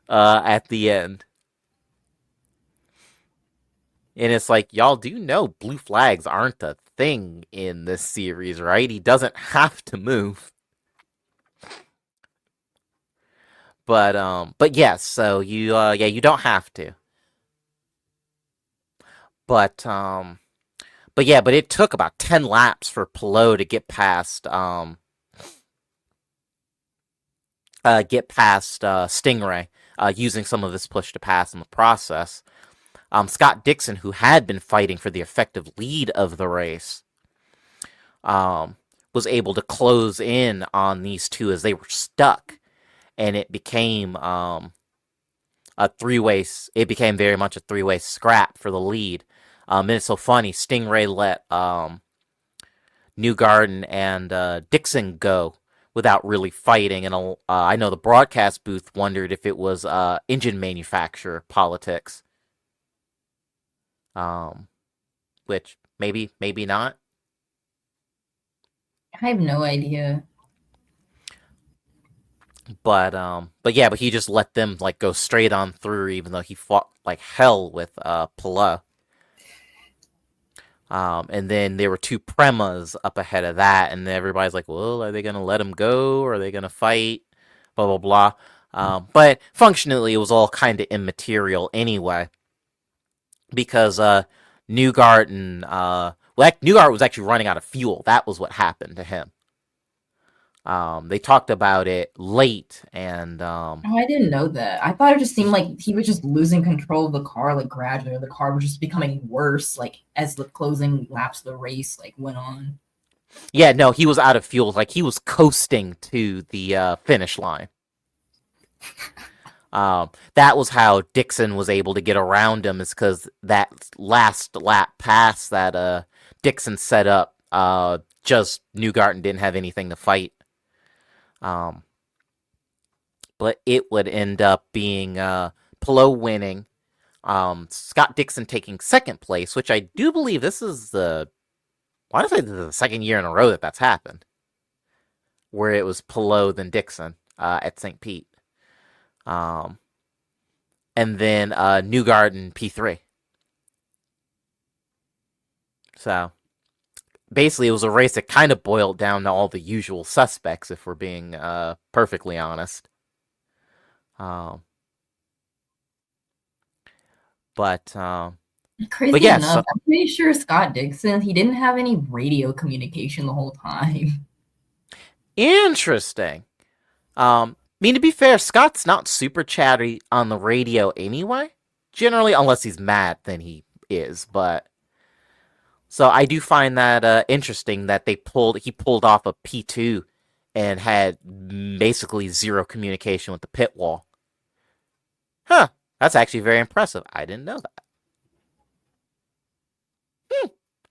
at the end. And it's like, y'all do know blue flags aren't a thing in this series, right? He doesn't have to move. But yes, so you don't have to. But but it took about 10 laps for Pelot to get past Stingray, using some of his push to pass in the process. Scott Dixon, who had been fighting for the effective lead of the race, was able to close in on these two as they were stuck, and it became a three-way. It became very much a three-way scrap for the lead. And it's so funny. Stingray let Newgarden and Dixon go without really fighting, and I know the broadcast booth wondered if it was engine manufacturer politics, um, which maybe not. I have no idea. But yeah, but he just let them like go straight on through, even though he fought like hell with Pella. And then there were two Premas up ahead of that, and everybody's like, well, are they gonna let him go, or are they gonna fight? Blah blah blah. But functionally, it was all kind of immaterial anyway, because Newgarden, Newgarden was actually running out of fuel. That was what happened to him. They talked about it late, and Oh, I didn't know that. I thought it just seemed like he was just losing control of the car, like gradually. The car was just becoming worse, like as the closing laps of the race like went on. yeah, no, he was out of fuel. Like he was coasting to the finish line. That was how Dixon was able to get around him, is because that last lap pass that Dixon set up, just Newgarden didn't have anything to fight. Um, but it would end up being Pelot winning, Scott Dixon taking second place, which I do believe this is I want to say this is the second year in a row that that's happened, where it was Pelot then Dixon at St. Pete. Um, and then Newgarden P3. So basically, it was a race that kind of boiled down to all the usual suspects, if we're being perfectly honest. Um, but Crazy yes, enough, I'm pretty sure Scott Dixon, he didn't have any radio communication the whole time. interesting. I mean, to be fair, Scott's not super chatty on the radio anyway. Generally, unless he's mad, then he is. But so I do find that interesting that he pulled off a P2 and had basically zero communication with the pit wall. Huh? That's actually very impressive. I didn't know that.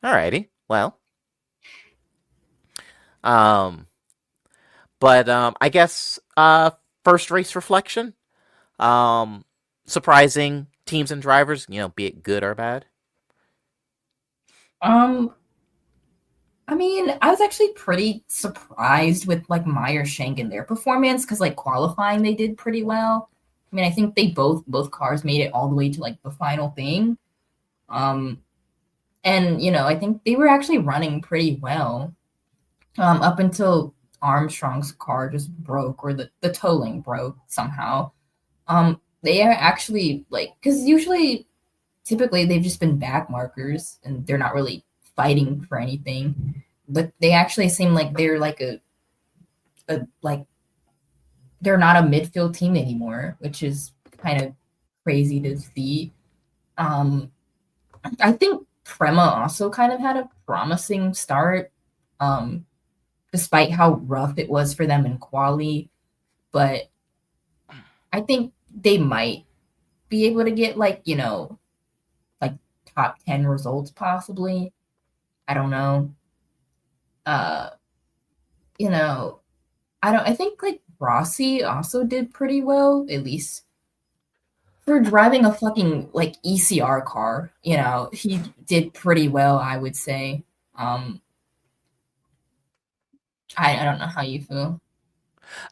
Alrighty. Well, um, but I guess first race reflection. Um, Surprising teams and drivers, be it good or bad. Um, I mean, I was actually pretty surprised with like Meyer Shank and their performance because like qualifying they did pretty well. I mean, I think they both cars made it all the way to like the final thing. Um, and I think they were actually running pretty well. Up until Armstrong's car just broke or the tolling broke somehow. they are actually like, because usually, typically, they've just been back markers and they're not really fighting for anything. But they actually seem like they're like a like they're not a midfield team anymore, which is kind of crazy to see. Um, I think Prema also kind of had a promising start, um, despite how rough it was for them in quali. But I think they might be able to get like like top 10 results possibly. I don't know. Uh, you know, I think like Rossi also did pretty well, at least for driving a fucking like ECR car. He did pretty well, I would say. Um, I don't know how you feel.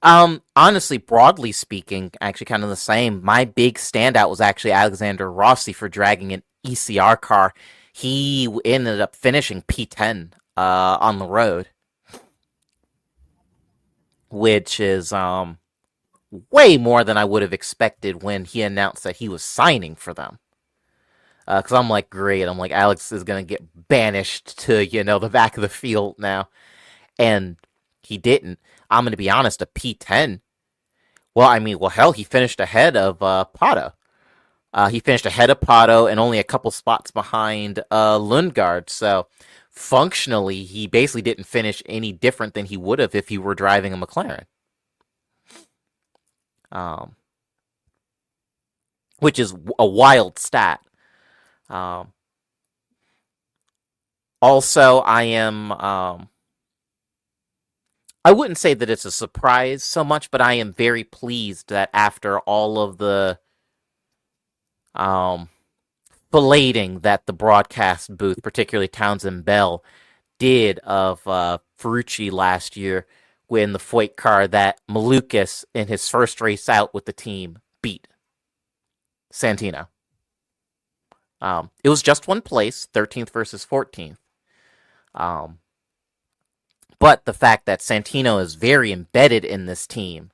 Honestly, broadly speaking, actually kind of the same. My big standout was actually Alexander Rossi for dragging an ECR car. He ended up finishing P10 on the road, which is way more than I would have expected when he announced that he was signing for them. Because I'm like, great. I'm like, Alex is going to get banished to, the back of the field now. And he didn't. I'm going to be honest, a P10. Well, I mean, well, hell, he finished ahead of Pato. He finished ahead of Pato and only a couple spots behind Lundgaard. So functionally, he basically didn't finish any different than he would have if he were driving a McLaren. Um, which is a wild stat. Um, also, I wouldn't say that it's a surprise so much, but I am very pleased that after all of the um, belating that the broadcast booth, particularly Townsend Bell, did of Ferrucci last year when the Foyt car that Malukas, in his first race out with the team, beat Santino. It was just one place, 13th versus 14th. Um, but the fact that Santino is very embedded in this team,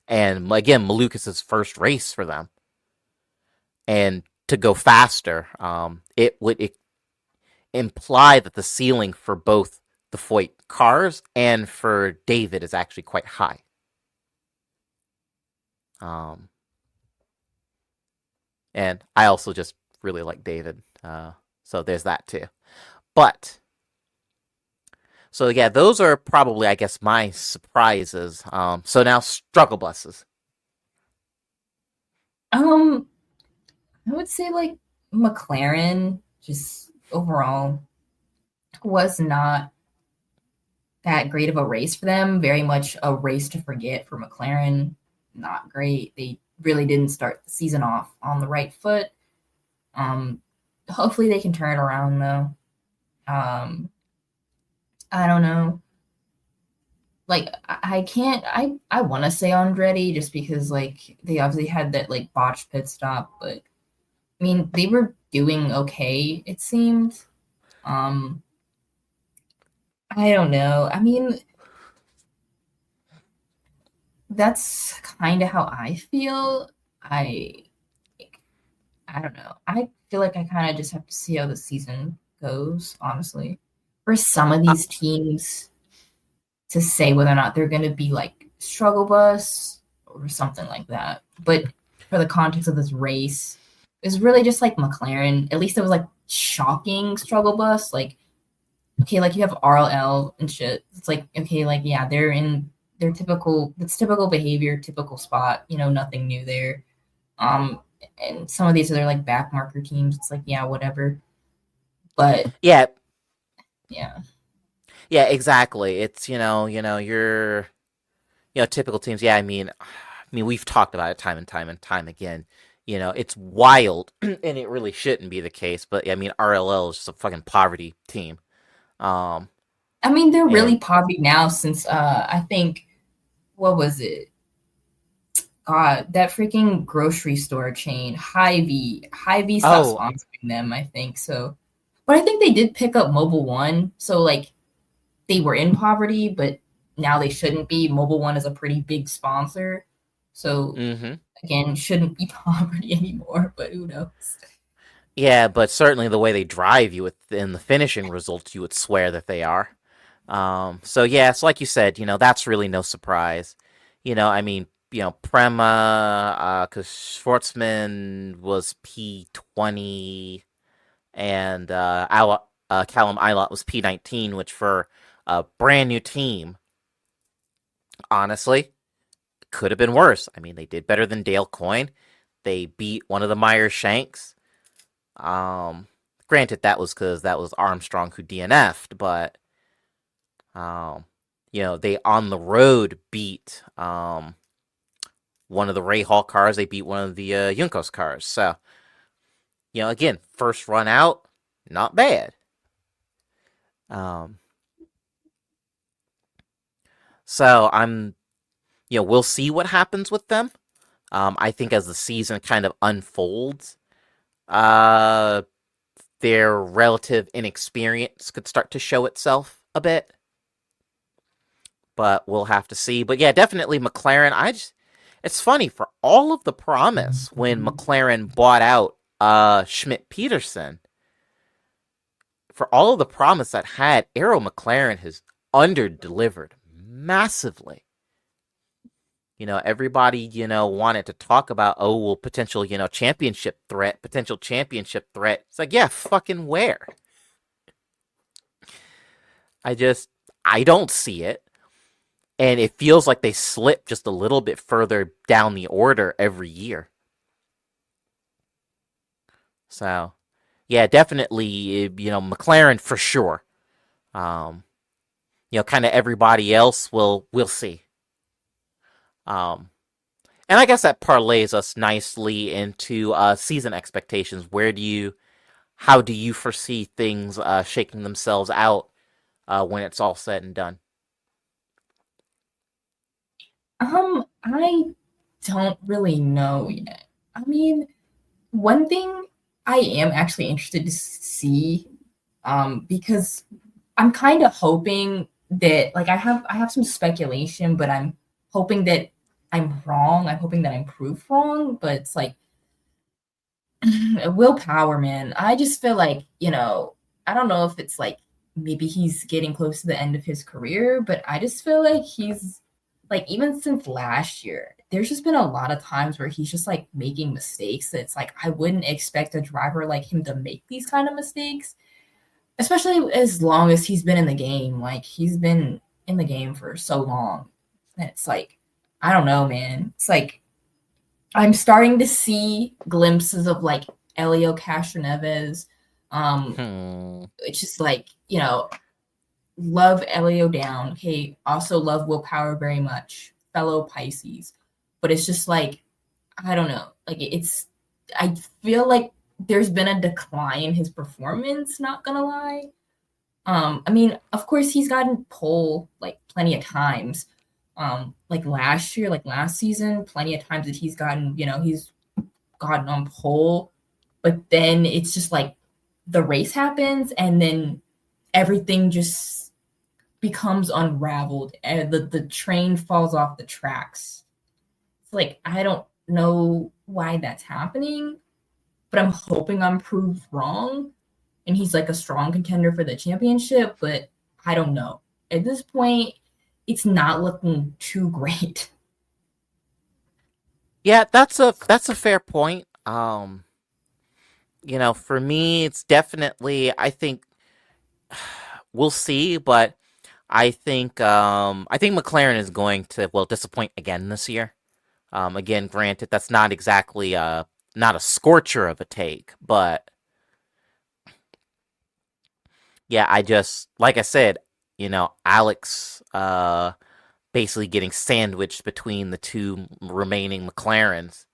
and again, Malukas' first race for them, and to go faster, it would imply that the ceiling for both the Foyt cars and for David is actually quite high. Um, and I also just really like David, so there's that too. But so yeah, those are probably, I guess, my surprises. So now struggle buses. Um, I would say like McLaren just overall was not that great of a race for them. Very much a race to forget for McLaren. Not great. They really didn't start the season off on the right foot. Um, Hopefully they can turn it around though. I don't know. Like I can't. I want to say Andretti just because like they obviously had that like botched pit stop, but I mean they were doing okay. It seemed. Um, I don't know. I mean that's kind of how I feel. I I don't know. I feel like I kind of just have to see how the season goes. Honestly, for some of Uh, these teams to say whether or not they're going to be like struggle bus or something like that. But for the context of this race, it's really just like McLaren. At least it was like shocking struggle bus. Like, okay, like you have RLL and shit. It's like, okay, like, yeah, they're in their it's typical behavior, typical spot, nothing new there. Um, and some of these other like back marker teams, it's like, yeah, whatever. But yeah, yeah. yeah, exactly. It's your typical teams. Yeah, I mean we've talked about it time and time and time again. It's wild, and it really shouldn't be the case. But I mean, RLL is just a fucking poverty team. Um, I mean, they're and really popping now since I think what was it? God, that freaking grocery store chain, Hy-Vee stopped oh sponsoring them, I think. So, but I think they did pick up Mobile One. So like they were in poverty, but now they shouldn't be. Mobile One is a pretty big sponsor. So Mm-hmm. again, shouldn't be poverty anymore, but who knows? Yeah, but certainly the way they drive you in the finishing results, you would swear that they are. So yeah, it's like you said, that's really no surprise. I mean, Prema, because Schwartzman was P20, and Callum Ilott was P19, which for a brand new team, honestly, could have been worse. I mean, they did better than Dale Coyne. They beat one of the Meyer Shanks. Um, Granted, that was because that was Armstrong who DNF'd, but um, they on the road beat one of the Ray Hall cars. They beat one of the Juncos cars. So, again, first run out, not bad. Um, so we'll see what happens with them. I think as the season kind of unfolds, uh, their relative inexperience could start to show itself a bit. But we'll have to see. But yeah, definitely McLaren. It's funny, for all of the promise when McLaren bought out Schmidt Peterson, for all of the promise that had, Arrow McLaren has underdelivered massively. Everybody, wanted to talk about, oh, well, potential, championship threat. It's like, yeah, fucking where? I don't see it. And it feels like they slip just a little bit further down the order every year. So, yeah, definitely, McLaren for sure. Um, kind of everybody else, we'll see. Um, and I guess that parlays us nicely into season expectations. How do you foresee things shaking themselves out when it's all said and done? I don't really know yet. I mean, one thing I am actually interested to see, because I'm kind of hoping that, like, I have some speculation, but I'm hoping that I'm wrong. I'm hoping that I'm proof wrong, but it's like willpower, man. I just feel like, I don't know if it's like maybe he's getting close to the end of his career, but I just feel like he's like, even since last year, there's just been a lot of times where he's just like making mistakes that's like I wouldn't expect a driver like him to make these kind of mistakes, especially as long as he's been in the game. Like, he's been in the game for so long. And it's like, I don't know, man. It's like I'm starting to see glimpses of like Elio Castroneves. It's just like, love Elio down. Okay, also love Willpower very much, fellow Pisces. But it's just like, I don't know. Like, I feel like there's been a decline in his performance, not gonna lie. I mean, of course he's gotten pole like plenty of times. Like last year, like last season, plenty of times that he's gotten on pole, but then it's just like the race happens and then everything just becomes unraveled and the train falls off the tracks. It's like, I don't know why that's happening, but I'm hoping I'm proved wrong and he's like a strong contender for the championship, but I don't know. At this point, it's not looking too great. Yeah, that's a fair point. For me, it's definitely, I think we'll see, but I think McLaren is going to, well, disappoint again this year. Again, granted, that's not exactly not a scorcher of a take, but yeah, like I said, Alex basically getting sandwiched between the two remaining McLarens,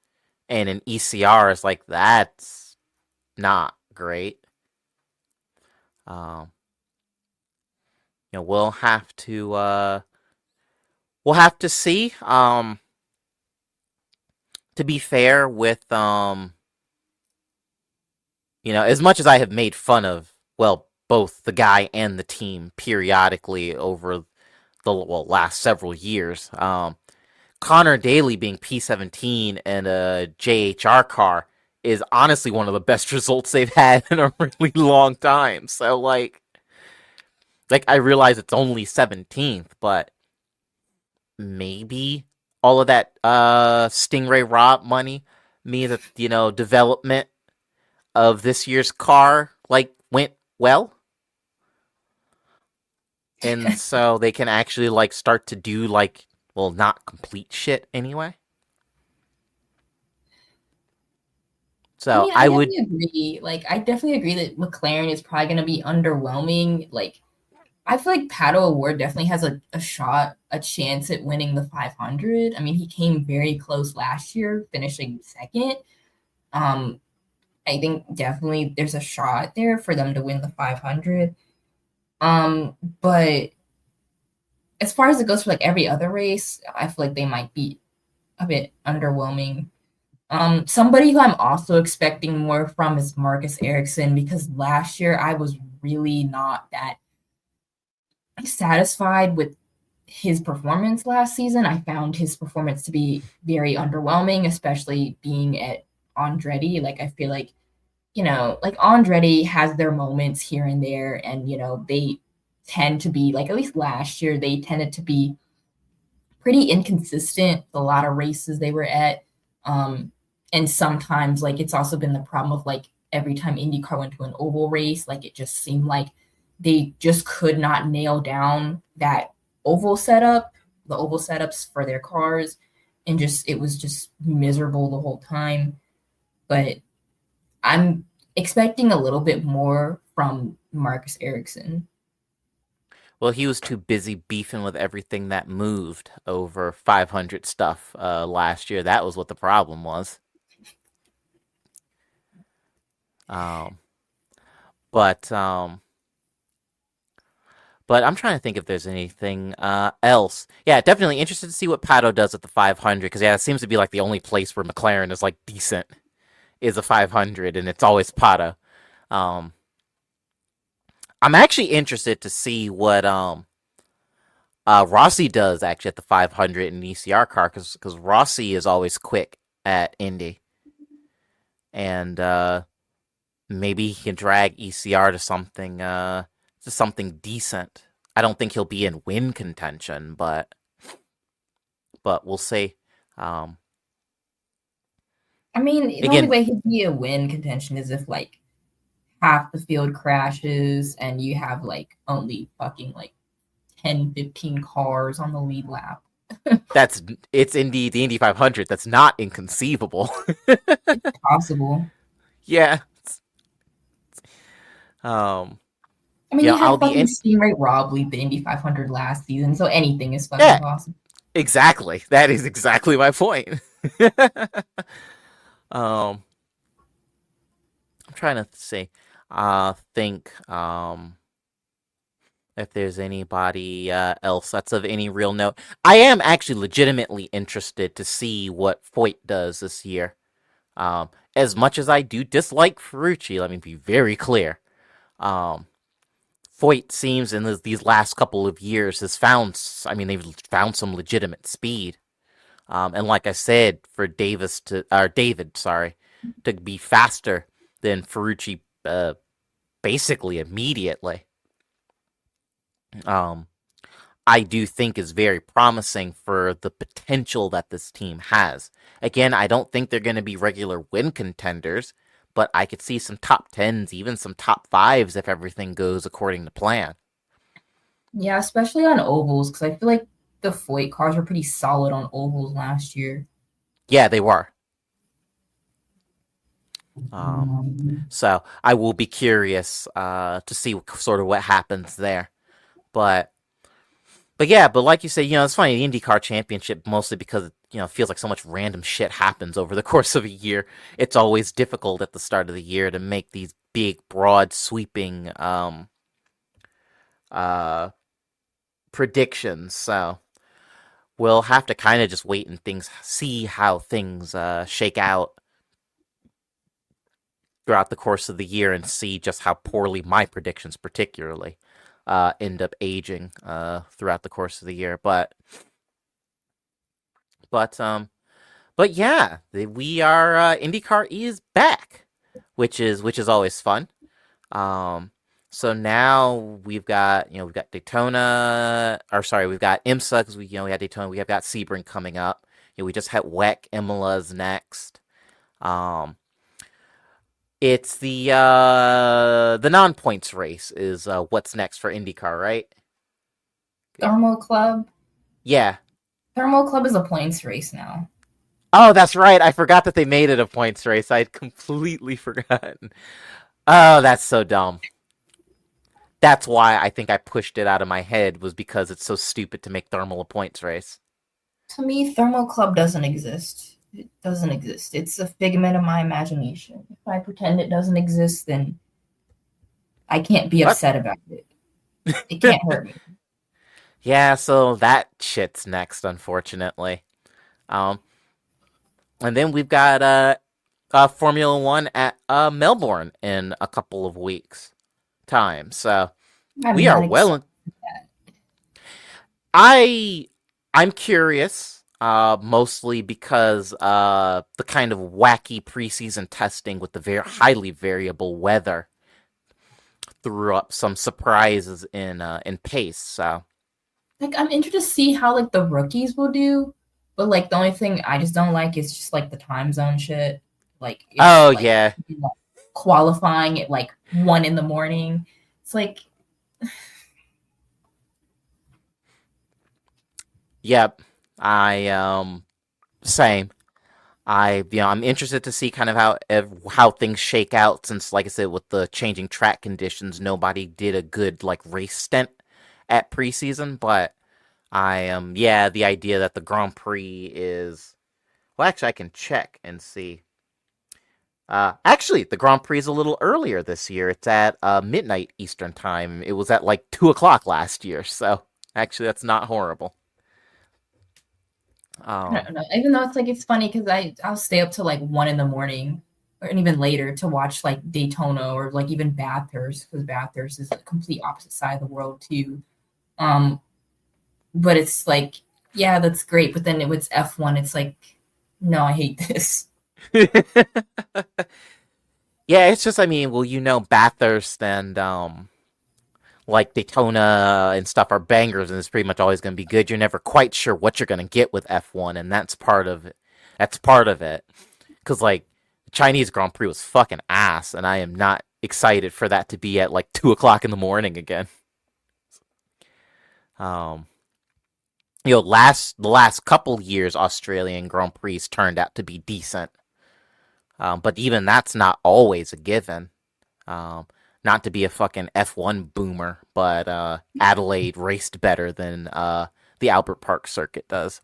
and an ECR is like, that's not great. Um, we'll have to see. To be fair, with as much as I have made fun of, well, both the guy and the team periodically over the last several years, Connor Daly being P17 and a JHR car is honestly one of the best results they've had in a really long time. So like I realize it's only 17th, but maybe all of that Stingray Rob money means that development of this year's car like went well, and so they can actually like start to do like, well, not complete shit anyway. I So mean, I I would definitely agree. Like, I definitely agree that McLaren is probably going to be underwhelming. Like, I feel like Pato Award definitely has a chance at winning the 500. I mean, he came very close last year, finishing second. Um, I think definitely there's a shot there for them to win the 500. But as far as it goes for like every other race, I feel like they might be a bit underwhelming. Somebody who I'm also expecting more from is Marcus Ericsson, because last year I was really not that satisfied with his performance last season. I found his performance to be very underwhelming, especially being at Andretti. Like, I feel like, like Andretti has their moments here and there, and, they tend to be like, at least last year, they tended to be pretty inconsistent, a lot of races they were at. And sometimes, like, it's also been the problem of like every time IndyCar went to an oval race, like it just seemed like they just could not nail down that oval setup, the oval setups for their cars, and just it was just miserable the whole time. But I'm expecting a little bit more from Marcus Ericsson. Well, he was too busy beefing with everything that moved over 500 stuff last year. That was what the problem was. Um, but but I'm trying to think if there's anything else. Yeah, definitely interested to see what Pato does at the 500, because yeah, it seems to be like the only place where McLaren is like decent is a 500, and it's always Pato. Um, I'm actually interested to see what Rossi does actually at the 500 in an ECR car, because Rossi is always quick at Indy, and maybe he can drag ECR to something decent. I don't think he'll be in win contention, but we'll see. Um, I mean, the only again, way he'd be a win contention is if like half the field crashes and you have like only fucking like 10, 15 cars on the lead lap. it's the Indy 500. That's not inconceivable. It's possible. Yeah. Um. I mean, you I'll had be fucking in. Stingray Rob lead the Indy 500 last season, so anything is fucking Yeah. possible. Exactly. That is exactly my point. um. I'm trying to see. Think. If there's anybody else that's of any real note. I am actually legitimately interested to see what Foyt does this year. As much as I do dislike Ferrucci, let me be very clear. Um, Foyt seems in these last couple of years has found, I mean, they've found some legitimate speed. And like I said, for David, sorry, to be faster than Ferrucci, basically immediately. Um, I do think is very promising for the potential that this team has. Again, I don't think they're going to be regular win contenders, but I could see some top 10s, even some top 5s if everything goes according to plan. Yeah, especially on ovals, because I feel like the Foyt cars were pretty solid on ovals last year. Yeah, they were. Um, so I will be curious to see sort of what happens there. But yeah, but like you said, it's funny, the IndyCar Championship, mostly because it feels like so much random shit happens over the course of a year. It's always difficult at the start of the year to make these big, broad, sweeping uh, predictions. So we'll have to kind of just wait and see how things shake out throughout the course of the year, and see just how poorly my predictions, particularly, end up aging throughout the course of the year. But But yeah, we are IndyCar is back, which is always fun. Um, so now we've got Daytona, or sorry, we've got IMSA because we had Daytona. We have got Sebring coming up. We just had WEC. Imola's next. Um, it's the non-points race is what's next for IndyCar, right? Thermal Club. Yeah. Thermal Club is a points race now. Oh, that's right. I forgot that they made it a points race. I'd completely forgotten. Oh, that's so dumb. That's why I think I pushed it out of my head was because it's so stupid to make thermal a points race. To me, Thermal Club doesn't exist. It doesn't exist. It's a figment of my imagination. If I pretend it doesn't exist, then I can't be What? upset about it. It can't hurt me. Yeah, so that shit's next, unfortunately. Um, and then we've got Formula One at Melbourne in a couple of weeks' time. So I'm we are not well. excited. I I'm curious, mostly because the kind of wacky preseason testing with the very highly variable weather threw up some surprises in pace. So Like, I'm interested to see how like the rookies will do, but like the only thing I just don't like is just like the time zone shit. Like it's oh like yeah, qualifying at like 1 a.m. It's like yep. I same. I'm interested to see kind of how things shake out since, like I said, with the changing track conditions, nobody did a good like race stint at preseason. But yeah, the idea that the Grand Prix is well, actually, I can check and see. Actually, the Grand Prix is a little earlier this year. It's at midnight Eastern time. It was at like 2 o'clock last year, so actually, that's not horrible. I Um, don't know. Even though it's like it's funny because I'll stay up till like 1 a.m. or and even later to watch like Daytona or like even Bathurst because Bathurst is a complete opposite side of the world too. Um, but it's like yeah, that's great. But then it's F1. It's like no, I hate this. yeah, it's just, I mean, well, Bathurst and like Daytona and stuff are bangers, and it's pretty much always going to be good. You're never quite sure what you're going to get with F1, and that's part of it. That's part of it, because like the Chinese Grand Prix was fucking ass, and I am not excited for that to be at like 2 o'clock in the morning again. Um, the last couple years Australian Grand Prix turned out to be decent, but even that's not always a given. Um, Not to be a fucking F1 boomer, but Adelaide raced better than the Albert Park circuit does.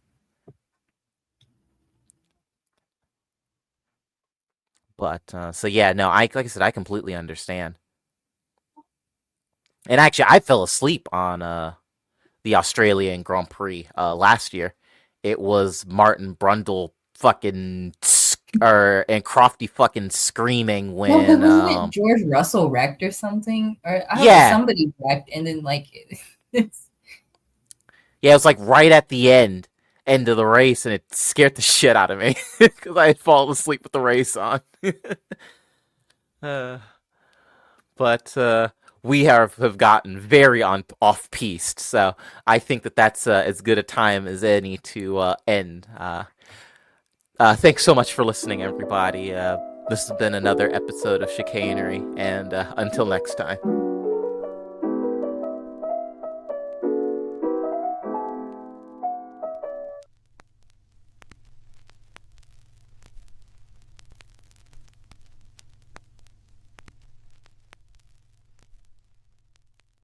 But so yeah, no, like I said, I completely understand. And actually, I fell asleep on the Australian Grand Prix last year. It was Martin Brundle fucking and Crofty fucking screaming Well, but when wasn't it George Russell wrecked or something? Or I don't know, yeah, somebody wrecked and then like it's yeah, it was like right at the end of the race, and it scared the shit out of me because I had fallen asleep with the race on. uh, but we have gotten very on off piste, so I think that that's as good a time as any to end. Thanks so much for listening, everybody. This has been another episode of Chicanery, and until next time.